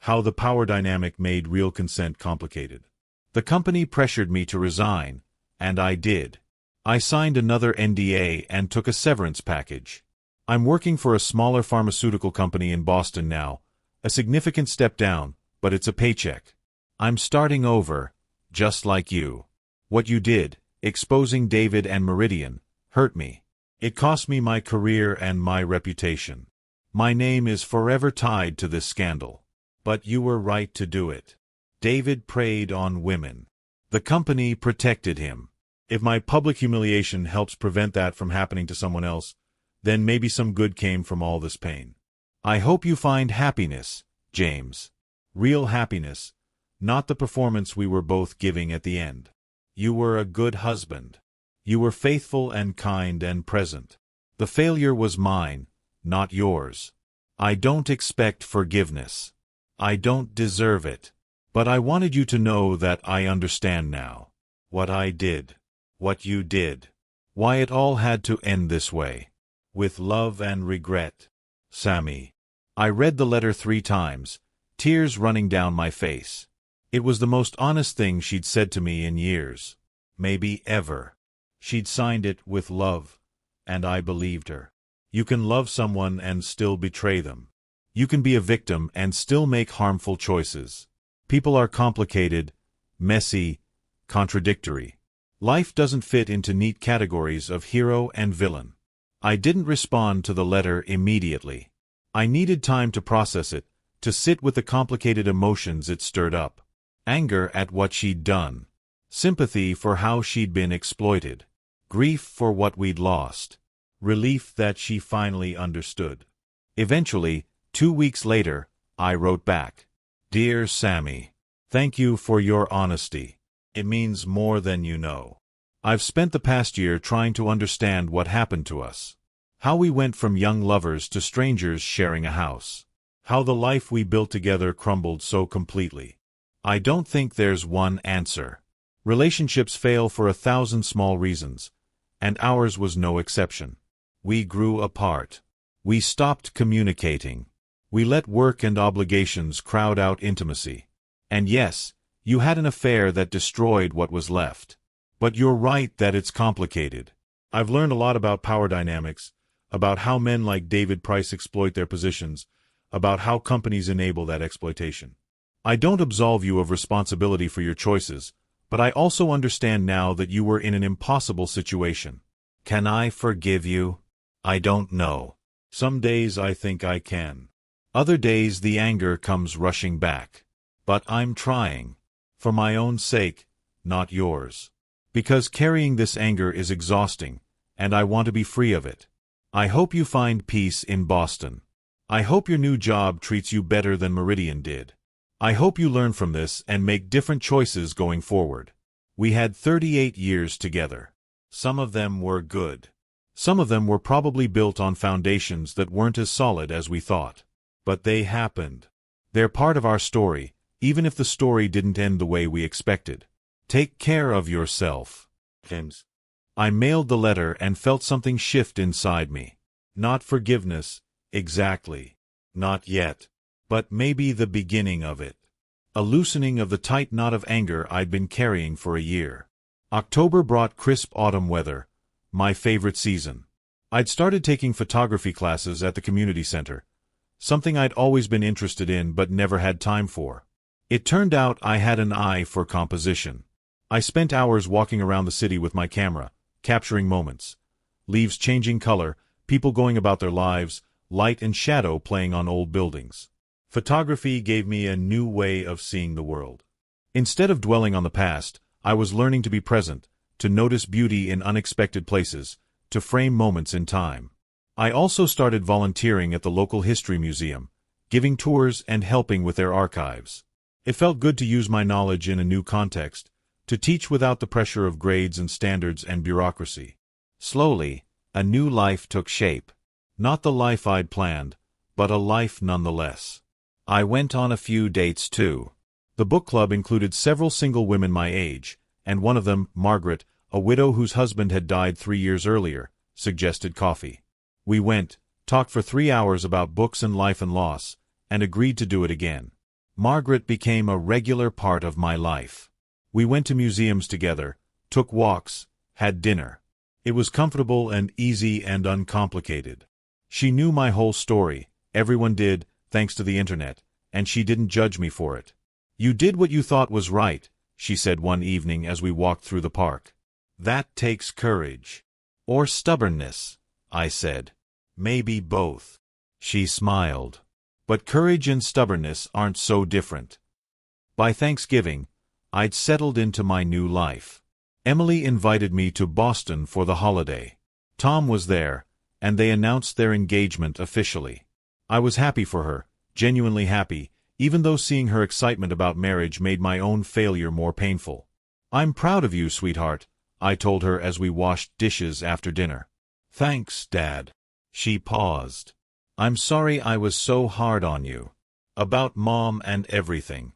how the power dynamic made real consent complicated. The company pressured me to resign, and I did. I signed another NDA and took a severance package. I'm working for a smaller pharmaceutical company in Boston now, a significant step down, but it's a paycheck. I'm starting over, just like you. What you did, exposing David and Meridian, hurt me. It cost me my career and my reputation. My name is forever tied to this scandal. But you were right to do it. David preyed on women. The company protected him. If my public humiliation helps prevent that from happening to someone else, then maybe some good came from all this pain. I hope you find happiness, James. Real happiness, not the performance we were both giving at the end. You were a good husband. You were faithful and kind and present. The failure was mine, not yours. I don't expect forgiveness. I don't deserve it. But I wanted you to know that I understand now. What I did. What you did. Why it all had to end this way. With love and regret. Sammy. I read the letter 3 times, tears running down my face. It was the most honest thing she'd said to me in years. Maybe ever. She'd signed it with love, and I believed her. You can love someone and still betray them. You can be a victim and still make harmful choices. People are complicated, messy, contradictory. Life doesn't fit into neat categories of hero and villain. I didn't respond to the letter immediately. I needed time to process it, to sit with the complicated emotions it stirred up. Anger at what she'd done. Sympathy for how she'd been exploited. Grief for what we'd lost. Relief that she finally understood. Eventually, 2 weeks later, I wrote back. Dear Sammy, thank you for your honesty. It means more than you know. I've spent the past year trying to understand what happened to us. How we went from young lovers to strangers sharing a house. How the life we built together crumbled so completely. I don't think there's one answer. Relationships fail for 1,000 small reasons, and ours was no exception. We grew apart. We stopped communicating. We let work and obligations crowd out intimacy. And yes, you had an affair that destroyed what was left. But you're right that it's complicated. I've learned a lot about power dynamics, about how men like David Price exploit their positions, about how companies enable that exploitation. I don't absolve you of responsibility for your choices, but I also understand now that you were in an impossible situation. Can I forgive you? I don't know. Some days I think I can. Other days the anger comes rushing back. But I'm trying. For my own sake, not yours. Because carrying this anger is exhausting, and I want to be free of it. I hope you find peace in Boston. I hope your new job treats you better than Meridian did. I hope you learn from this and make different choices going forward. We had 38 years together. Some of them were good. Some of them were probably built on foundations that weren't as solid as we thought. But they happened. They're part of our story, even if the story didn't end the way we expected. Take care of yourself. James. I mailed the letter and felt something shift inside me. Not forgiveness, exactly. Not yet. But maybe the beginning of it. A loosening of the tight knot of anger I'd been carrying for a year. October brought crisp autumn weather, my favorite season. I'd started taking photography classes at the community center, something I'd always been interested in but never had time for. It turned out I had an eye for composition. I spent hours walking around the city with my camera, capturing moments. Leaves changing color, people going about their lives, light and shadow playing on old buildings. Photography gave me a new way of seeing the world. Instead of dwelling on the past, I was learning to be present, to notice beauty in unexpected places, to frame moments in time. I also started volunteering at the local history museum, giving tours and helping with their archives. It felt good to use my knowledge in a new context, to teach without the pressure of grades and standards and bureaucracy. Slowly, a new life took shape. Not the life I'd planned, but a life nonetheless. I went on a few dates too. The book club included several single women my age, and one of them, Margaret, a widow whose husband had died 3 years earlier, suggested coffee. We went, talked for 3 hours about books and life and loss, and agreed to do it again. Margaret became a regular part of my life. We went to museums together, took walks, had dinner. It was comfortable and easy and uncomplicated. She knew my whole story, everyone did, thanks to the internet, and she didn't judge me for it. You did what you thought was right, she said one evening as we walked through the park. That takes courage. Or stubbornness, I said. Maybe both. She smiled. But courage and stubbornness aren't so different. By Thanksgiving, I'd settled into my new life. Emily invited me to Boston for the holiday. Tom was there, and they announced their engagement officially. I was happy for her, genuinely happy, even though seeing her excitement about marriage made my own failure more painful. I'm proud of you, sweetheart, I told her as we washed dishes after dinner. Thanks, Dad. She paused. I'm sorry I was so hard on you. About Mom and everything.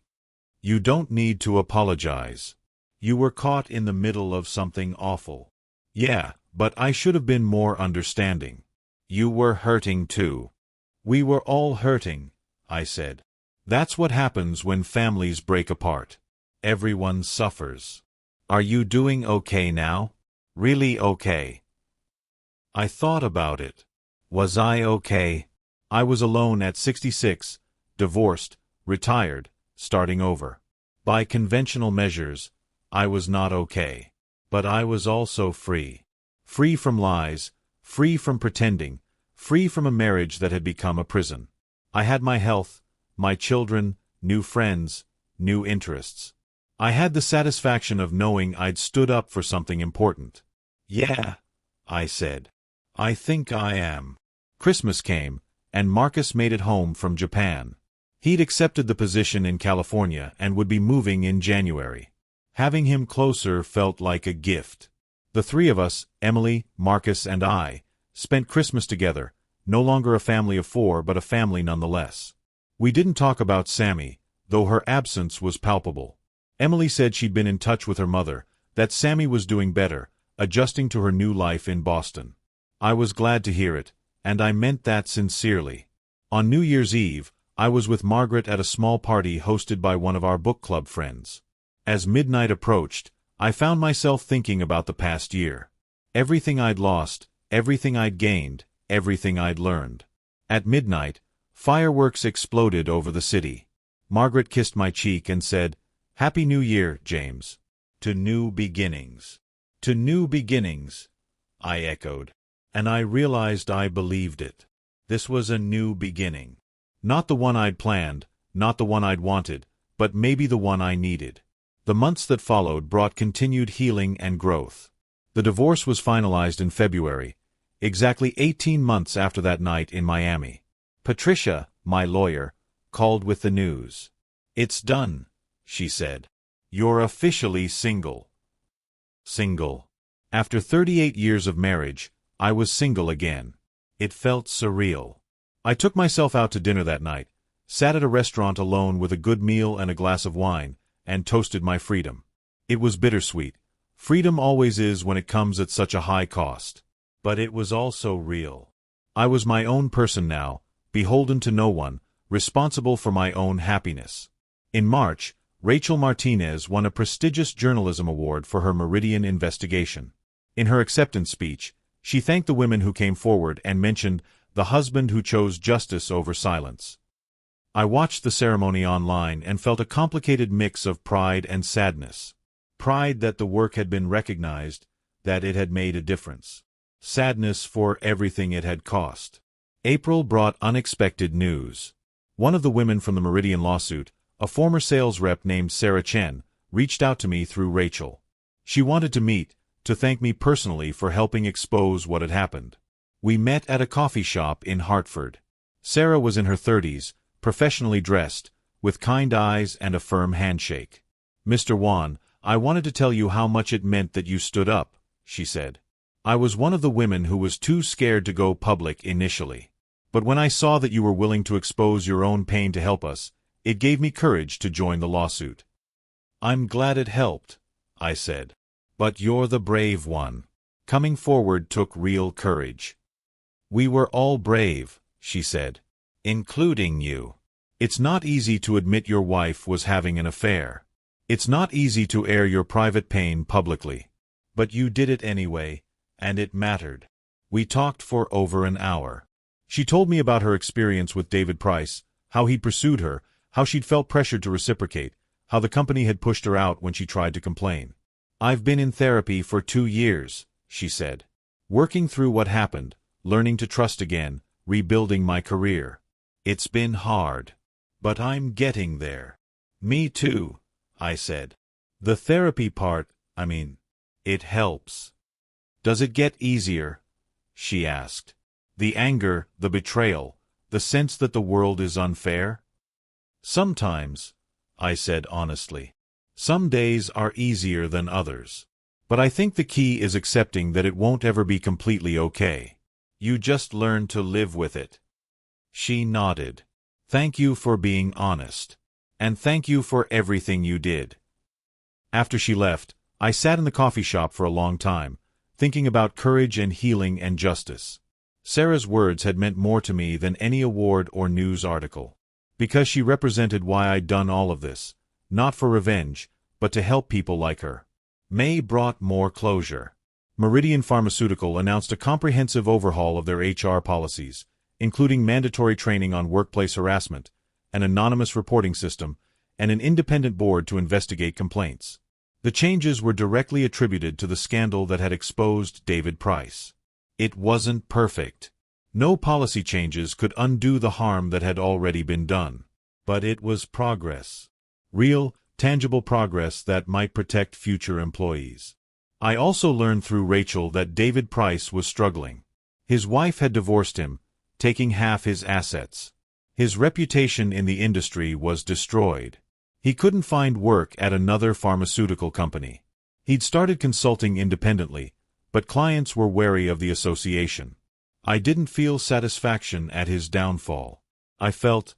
You don't need to apologize. You were caught in the middle of something awful. Yeah, But I should have been more understanding. You were hurting too. We were all hurting, I said. That's what happens when families break apart. Everyone suffers. Are you doing okay now? Really okay? I thought about it. Was I okay? I was alone at 66, divorced, retired, starting over. By conventional measures, I was not okay. But I was also free. Free from lies, free from pretending, free from a marriage that had become a prison. I had my health, my children, new friends, new interests. I had the satisfaction of knowing I'd stood up for something important. Yeah, I said. I think I am. Christmas came, and Marcus made it home from Japan. He'd accepted the position in California and would be moving in January. Having him closer felt like a gift. The three of us, Emily, Marcus, and I, spent Christmas together, no longer a family of four but a family nonetheless. We didn't talk about Sammy, though her absence was palpable. Emily said she'd been in touch with her mother, that Sammy was doing better, adjusting to her new life in Boston. I was glad to hear it, and I meant that sincerely. On New Year's Eve, I was with Margaret at a small party hosted by one of our book club friends. As midnight approached, I found myself thinking about the past year. Everything I'd lost, everything I'd gained, everything I'd learned. At midnight, fireworks exploded over the city. Margaret kissed my cheek and said, "Happy New Year, James. To new beginnings." To new beginnings, I echoed. And I realized I believed it. This was a new beginning. Not the one I'd planned, not the one I'd wanted, but maybe the one I needed. The months that followed brought continued healing and growth. The divorce was finalized in February, exactly 18 months after that night in Miami. Patricia, my lawyer, called with the news. "It's done," she said. "You're officially single." Single. After 38 years of marriage, I was single again. It felt surreal. I took myself out to dinner that night, sat at a restaurant alone with a good meal and a glass of wine, and toasted my freedom. It was bittersweet. Freedom always is when it comes at such a high cost. But it was also real. I was my own person now, beholden to no one, responsible for my own happiness. In March, Rachel Martinez won a prestigious journalism award for her Meridian investigation. In her acceptance speech, she thanked the women who came forward and mentioned the husband who chose justice over silence. I watched the ceremony online and felt a complicated mix of pride and sadness. Pride that the work had been recognized, that it had made a difference. Sadness for everything it had cost. April brought unexpected news. One of the women from the Meridian lawsuit, a former sales rep named Sarah Chen, reached out to me through Rachel. She wanted to meet, to thank me personally for helping expose what had happened. We met at a coffee shop in Hartford. Sarah was in her 30s, professionally dressed, with kind eyes and a firm handshake. "Mr. Whan, I wanted to tell you how much it meant that you stood up," she said. "I was one of the women who was too scared to go public initially. But when I saw that you were willing to expose your own pain to help us, it gave me courage to join the lawsuit." "I'm glad it helped," I said. "But you're the brave one." Coming forward took real courage. "We were all brave," she said. "Including you. It's not easy to admit your wife was having an affair. It's not easy to air your private pain publicly. But you did it anyway, and it mattered." We talked for over an hour. She told me about her experience with David Price, how he'd pursued her, how she'd felt pressured to reciprocate, how the company had pushed her out when she tried to complain. "I've been in therapy for 2 years," she said. "Working through what happened, learning to trust again, rebuilding my career. It's been hard. But I'm getting there." "Me too," I said. "The therapy part, it helps." "Does it get easier?" she asked. "The anger, the betrayal, the sense that the world is unfair?" "Sometimes," I said honestly. "Some days are easier than others. But I think the key is accepting that it won't ever be completely okay. You just learn to live with it." She nodded. "Thank you for being honest. And thank you for everything you did." After she left, I sat in the coffee shop for a long time, thinking about courage and healing and justice. Sarah's words had meant more to me than any award or news article. Because she represented why I'd done all of this, not for revenge, but to help people like her. May brought more closure. Meridian Pharmaceutical announced a comprehensive overhaul of their HR policies, including mandatory training on workplace harassment, an anonymous reporting system, and an independent board to investigate complaints. The changes were directly attributed to the scandal that had exposed David Price. It wasn't perfect. No policy changes could undo the harm that had already been done. But it was progress. Real, tangible progress that might protect future employees. I also learned through Rachel that David Price was struggling. His wife had divorced him, taking half his assets. His reputation in the industry was destroyed. He couldn't find work at another pharmaceutical company. He'd started consulting independently, but clients were wary of the association. I didn't feel satisfaction at his downfall. I felt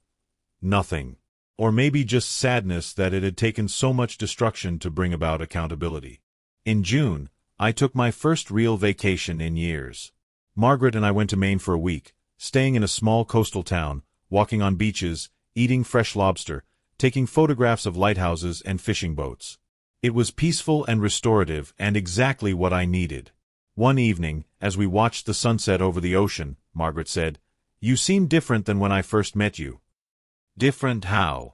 nothing. Or maybe just sadness that it had taken so much destruction to bring about accountability. In June, I took my first real vacation in years. Margaret and I went to Maine for a week, staying in a small coastal town, walking on beaches, eating fresh lobster, taking photographs of lighthouses and fishing boats. It was peaceful and restorative and exactly what I needed. One evening, as we watched the sunset over the ocean, Margaret said, "You seem different than when I first met you." "Different how?"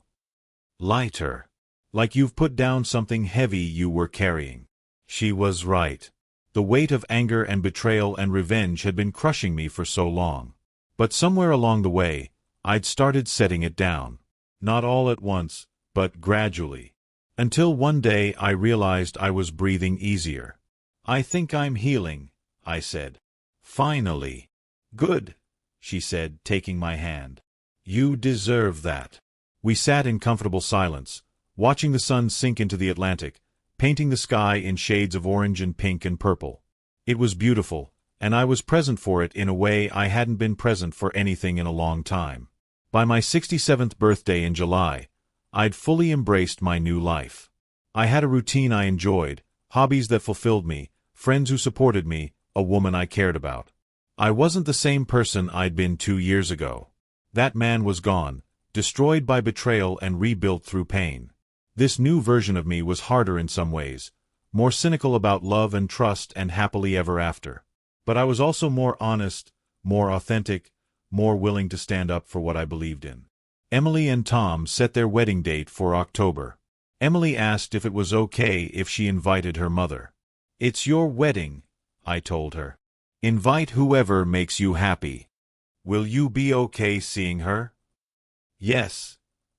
"Lighter. Like you've put down something heavy you were carrying." She was right. The weight of anger and betrayal and revenge had been crushing me for so long. But somewhere along the way, I'd started setting it down. Not all at once, but gradually. Until one day I realized I was breathing easier. "I think I'm healing," I said. "Finally." "Good," she said, taking my hand. "You deserve that." We sat in comfortable silence, watching the sun sink into the Atlantic, painting the sky in shades of orange and pink and purple. It was beautiful, and I was present for it in a way I hadn't been present for anything in a long time. By my 67th birthday in July, I'd fully embraced my new life. I had a routine I enjoyed, hobbies that fulfilled me, friends who supported me, a woman I cared about. I wasn't the same person I'd been 2 years ago. That man was gone, destroyed by betrayal and rebuilt through pain. This new version of me was harder in some ways, more cynical about love and trust and happily ever after. But I was also more honest, more authentic, more willing to stand up for what I believed in. Emily and Tom set their wedding date for October. Emily asked if it was okay if she invited her mother. "It's your wedding," I told her. "Invite whoever makes you happy." "Will you be okay seeing her?" "Yes,"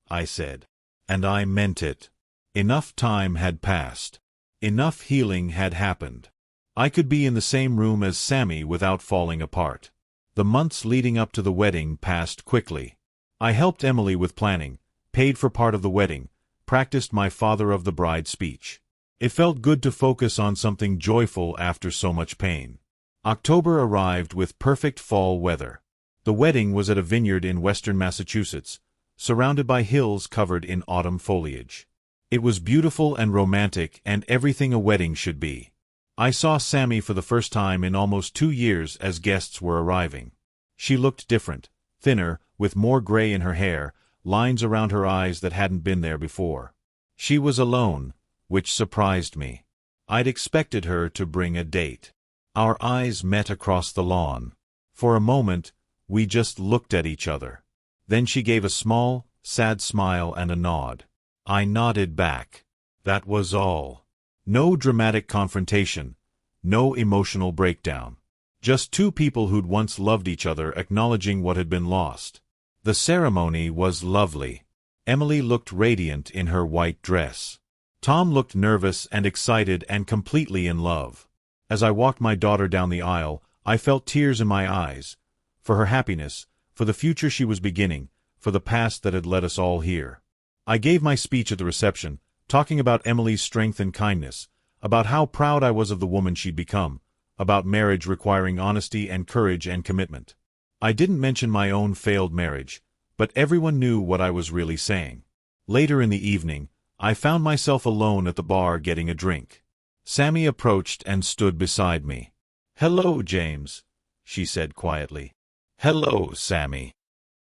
I said. And I meant it. Enough time had passed. Enough healing had happened. I could be in the same room as Sammy without falling apart. The months leading up to the wedding passed quickly. I helped Emily with planning, paid for part of the wedding, practiced my father of the bride speech. It felt good to focus on something joyful after so much pain. October arrived with perfect fall weather. The wedding was at a vineyard in western Massachusetts, surrounded by hills covered in autumn foliage. It was beautiful and romantic and everything a wedding should be. I saw Sammy for the first time in almost 2 years as guests were arriving. She looked different, thinner, with more gray in her hair, lines around her eyes that hadn't been there before. She was alone, which surprised me. I'd expected her to bring a date. Our eyes met across the lawn. For a moment, we just looked at each other. Then she gave a small, sad smile and a nod. I nodded back. That was all. No dramatic confrontation, no emotional breakdown. Just two people who'd once loved each other acknowledging what had been lost. The ceremony was lovely. Emily looked radiant in her white dress. Tom looked nervous and excited and completely in love. As I walked my daughter down the aisle, I felt tears in my eyes. For her happiness, for the future she was beginning, for the past that had led us all here. I gave my speech at the reception, talking about Emily's strength and kindness, about how proud I was of the woman she'd become, about marriage requiring honesty and courage and commitment. I didn't mention my own failed marriage, but everyone knew what I was really saying. Later in the evening, I found myself alone at the bar getting a drink. Sammy approached and stood beside me. "Hello, James," she said quietly. "Hello, Sammy.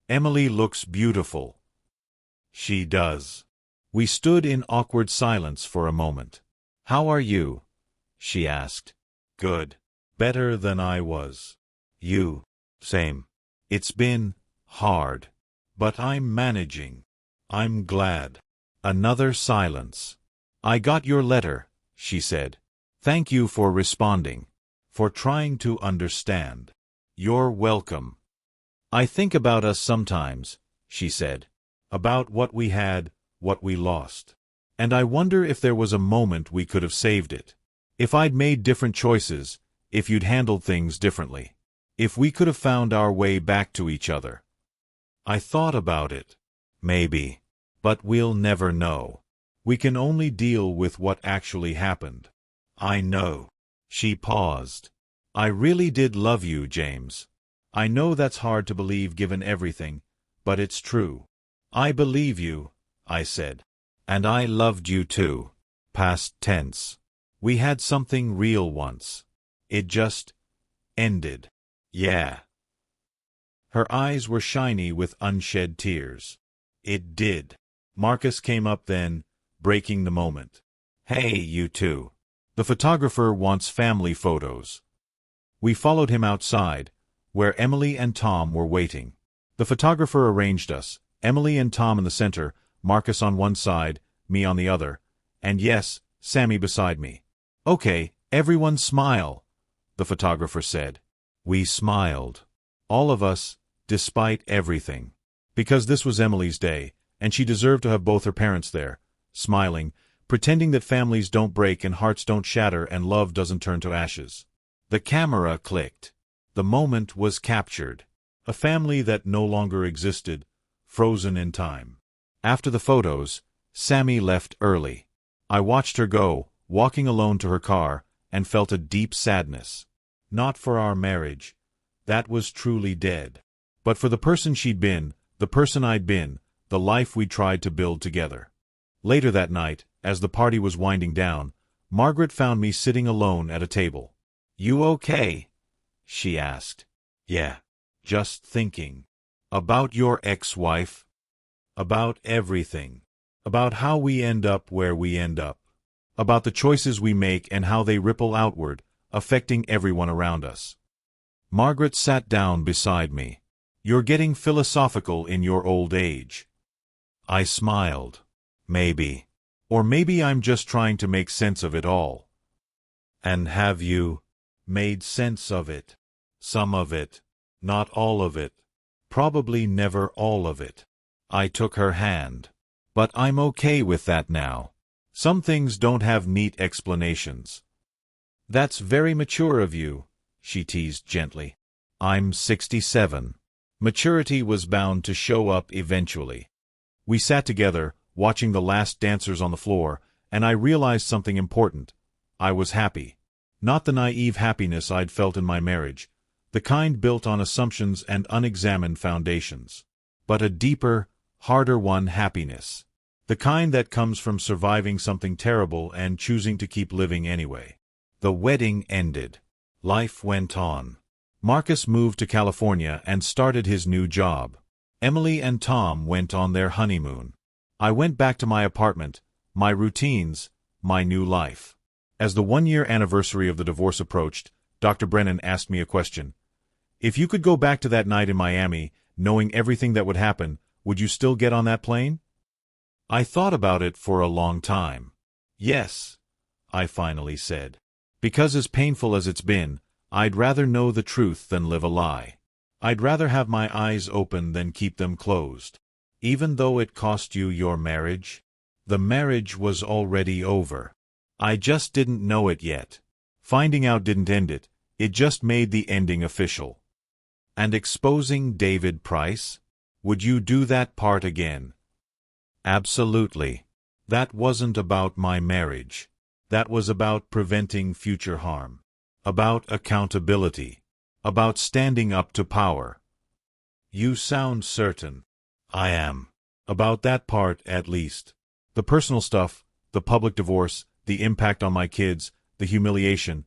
Emily looks beautiful." "She does." We stood in awkward silence for a moment. "How are you?" she asked. "Good. Better than I was." "You?" "Same. It's been hard. But I'm managing. I'm glad." Another silence. "I got your letter," she said. "Thank you for responding. For trying to understand." "You're welcome." "I think about us sometimes," she said. "About what we had, what we lost. And I wonder if there was a moment we could have saved it. If I'd made different choices, if you'd handled things differently. If we could have found our way back to each other." I thought about it. Maybe. But we'll never know. We can only deal with what actually happened. "I know." She paused. "I really did love you, James. I know that's hard to believe given everything, but it's true." "I believe you," I said. "And I loved you too." Past tense. We had something real once. It just ended. Yeah. Her eyes were shiny with unshed tears. It did. Marcus came up then, breaking the moment. "Hey, you two. The photographer wants family photos." We followed him outside, where Emily and Tom were waiting. The photographer arranged us, Emily and Tom in the center, Marcus on one side, me on the other, and yes, Sammy beside me. "Okay, everyone smile," the photographer said. We smiled. All of us, despite everything. Because this was Emily's day, and she deserved to have both her parents there, smiling, pretending that families don't break and hearts don't shatter and love doesn't turn to ashes. The camera clicked. The moment was captured. A family that no longer existed, frozen in time. After the photos, Sammy left early. I watched her go, walking alone to her car, and felt a deep sadness. Not for our marriage. That was truly dead. But for the person she'd been, the person I'd been, the life we'd tried to build together. Later that night, as the party was winding down, Margaret found me sitting alone at a table. "You okay?" she asked. "Yeah. Just thinking. About your ex-wife. About everything. About how we end up where we end up. About the choices we make and how they ripple outward, affecting everyone around us." Margaret sat down beside me. "You're getting philosophical in your old age." I smiled. Maybe. Or maybe I'm just trying to make sense of it all. "And have you made sense of it?" "Some of it. Not all of it. Probably never all of it." I took her hand. "But I'm okay with that now. Some things don't have neat explanations." "That's very mature of you," she teased gently. "I'm 67. Maturity was bound to show up eventually." We sat together, watching the last dancers on the floor, and I realized something important. I was happy. Not the naive happiness I'd felt in my marriage, the kind built on assumptions and unexamined foundations, but a deeper, harder-won happiness. The kind that comes from surviving something terrible and choosing to keep living anyway. The wedding ended. Life went on. Marcus moved to California and started his new job. Emily and Tom went on their honeymoon. I went back to my apartment, my routines, my new life. As the one-year anniversary of the divorce approached, Dr. Brennan asked me a question. "If you could go back to that night in Miami, knowing everything that would happen, would you still get on that plane?" I thought about it for a long time. "Yes," I finally said. Because as painful as it's been, I'd rather know the truth than live a lie. I'd rather have my eyes open than keep them closed. Even though it cost you your marriage? The marriage was already over. I just didn't know it yet. Finding out didn't end it, it just made the ending official. And exposing David Price? Would you do that part again? Absolutely. That wasn't about my marriage. That was about preventing future harm. About accountability. About standing up to power. You sound certain. I am. About that part, at least. The personal stuff, the public divorce, the impact on my kids, the humiliation.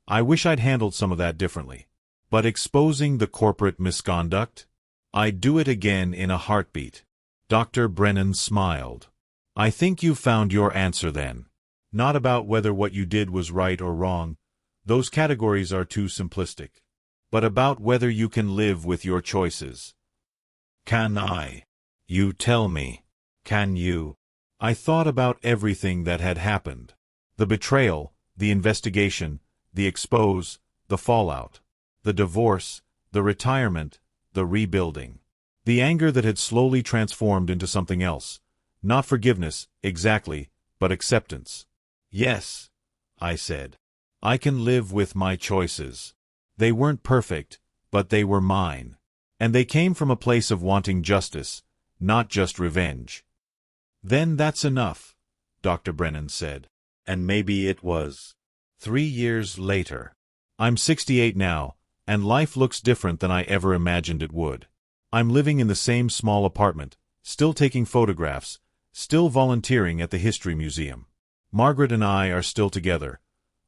I wish I'd handled some of that differently. But exposing the corporate misconduct? I'd do it again in a heartbeat. Dr. Brennan smiled. I think you found your answer then. Not about whether what you did was right or wrong. Those categories are too simplistic. But about whether you can live with your choices. Can I? You tell me. Can you? I thought about everything that had happened. The betrayal, the investigation, the expose, the fallout, the divorce, the retirement, the rebuilding. The anger that had slowly transformed into something else. Not forgiveness, exactly, but acceptance. Yes, I said. I can live with my choices. They weren't perfect, but they were mine. And they came from a place of wanting justice, not just revenge. Then that's enough, Dr. Brennan said. And maybe it was. 3 years later. I'm 68 now, and life looks different than I ever imagined it would. I'm living in the same small apartment, still taking photographs, still volunteering at the History Museum. Margaret and I are still together.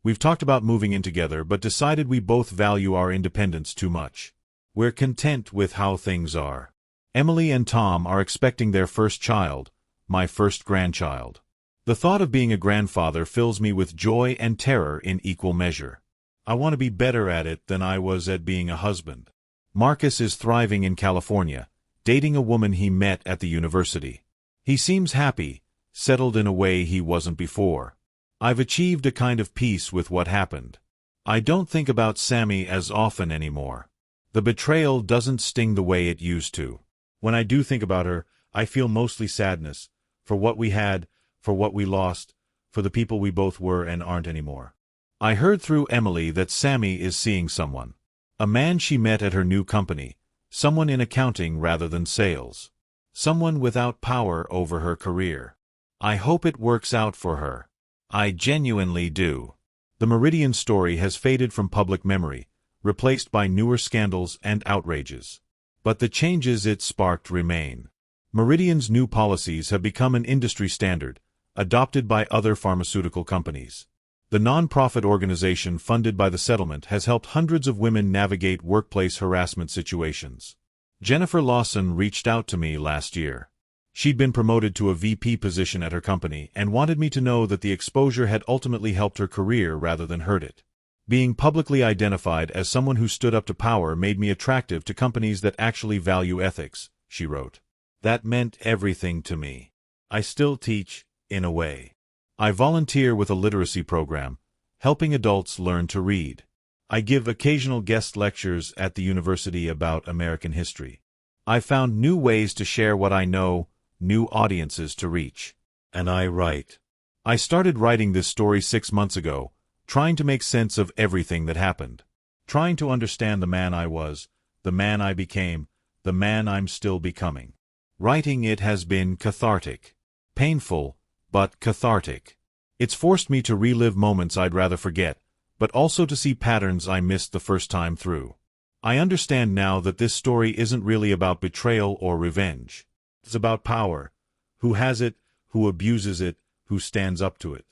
We've talked about moving in together, but decided we both value our independence too much. We're content with how things are. Emily and Tom are expecting their first child, my first grandchild. The thought of being a grandfather fills me with joy and terror in equal measure. I want to be better at it than I was at being a husband. Marcus is thriving in California, dating a woman he met at the university. He seems happy, settled in a way he wasn't before. I've achieved a kind of peace with what happened. I don't think about Sammy as often anymore. The betrayal doesn't sting the way it used to. When I do think about her, I feel mostly sadness, for what we had, for what we lost, for the people we both were and aren't anymore. I heard through Emily that Sammy is seeing someone. A man she met at her new company, someone in accounting rather than sales. Someone without power over her career. I hope it works out for her. I genuinely do. The Meridian story has faded from public memory, replaced by newer scandals and outrages. But the changes it sparked remain. Meridian's new policies have become an industry standard, adopted by other pharmaceutical companies. The non-profit organization funded by the settlement has helped hundreds of women navigate workplace harassment situations. Jennifer Lawson reached out to me last year. She'd been promoted to a VP position at her company and wanted me to know that the exposure had ultimately helped her career rather than hurt it. Being publicly identified as someone who stood up to power made me attractive to companies that actually value ethics, she wrote. That meant everything to me. I still teach, in a way. I volunteer with a literacy program, helping adults learn to read. I give occasional guest lectures at the university about American history. I found new ways to share what I know, new audiences to reach. And I write. I started writing this story 6 months ago, trying to make sense of everything that happened. Trying to understand the man I was, the man I became, the man I'm still becoming. Writing it has been cathartic. Painful, but cathartic. It's forced me to relive moments I'd rather forget, but also to see patterns I missed the first time through. I understand now that this story isn't really about betrayal or revenge. It's about power. Who has it, who abuses it, who stands up to it.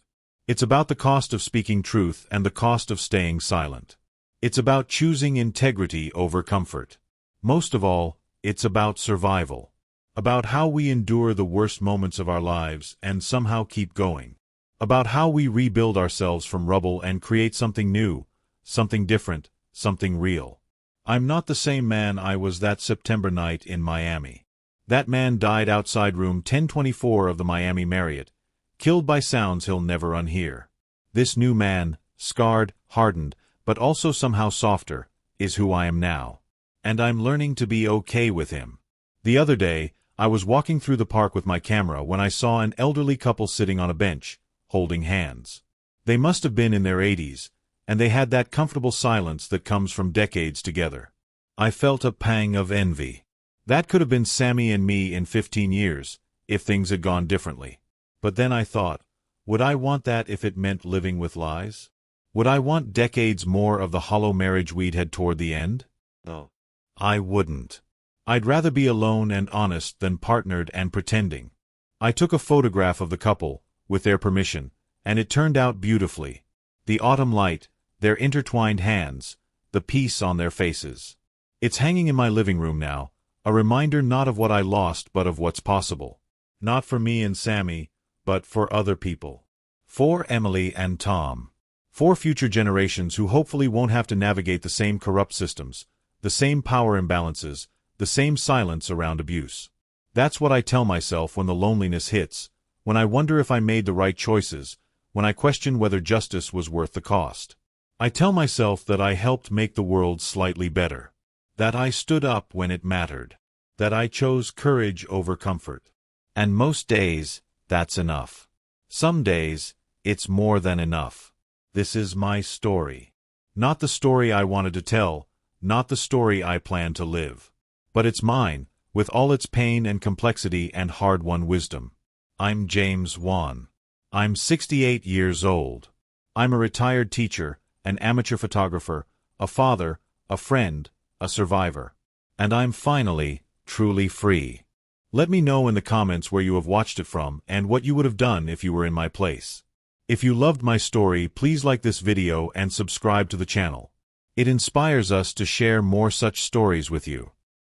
It's about the cost of speaking truth and the cost of staying silent. It's about choosing integrity over comfort. Most of all, it's about survival. About how we endure the worst moments of our lives and somehow keep going. About how we rebuild ourselves from rubble and create something new, something different, something real. I'm not the same man I was that September night in Miami. That man died outside room 1024 of the Miami Marriott, killed by sounds he'll never unhear. This new man, scarred, hardened, but also somehow softer, is who I am now. And I'm learning to be okay with him. The other day, I was walking through the park with my camera when I saw an elderly couple sitting on a bench, holding hands. They must have been in their 80s, and they had that comfortable silence that comes from decades together. I felt a pang of envy. That could have been Sammy and me in 15 years, if things had gone differently. But then I thought, would I want that if it meant living with lies? Would I want decades more of the hollow marriage we'd had toward the end? No. I wouldn't. I'd rather be alone and honest than partnered and pretending. I took a photograph of the couple, with their permission, and it turned out beautifully. The autumn light, their intertwined hands, the peace on their faces. It's hanging in my living room now, a reminder not of what I lost but of what's possible. Not for me and Sammy, but for other people. For Emily and Tom. For future generations who hopefully won't have to navigate the same corrupt systems, the same power imbalances, the same silence around abuse. That's what I tell myself when the loneliness hits, when I wonder if I made the right choices, when I question whether justice was worth the cost. I tell myself that I helped make the world slightly better. That I stood up when it mattered. That I chose courage over comfort. And most days, that's enough. Some days, it's more than enough. This is my story. Not the story I wanted to tell, not the story I planned to live. But it's mine, with all its pain and complexity and hard-won wisdom. I'm James Whan. I'm 68 years old. I'm a retired teacher, an amateur photographer, a father, a friend, a survivor. And I'm finally, truly free. Let me know in the comments where you have watched it from and what you would have done if you were in my place. If you loved my story, please like this video and subscribe to the channel. It inspires us to share more such stories with you.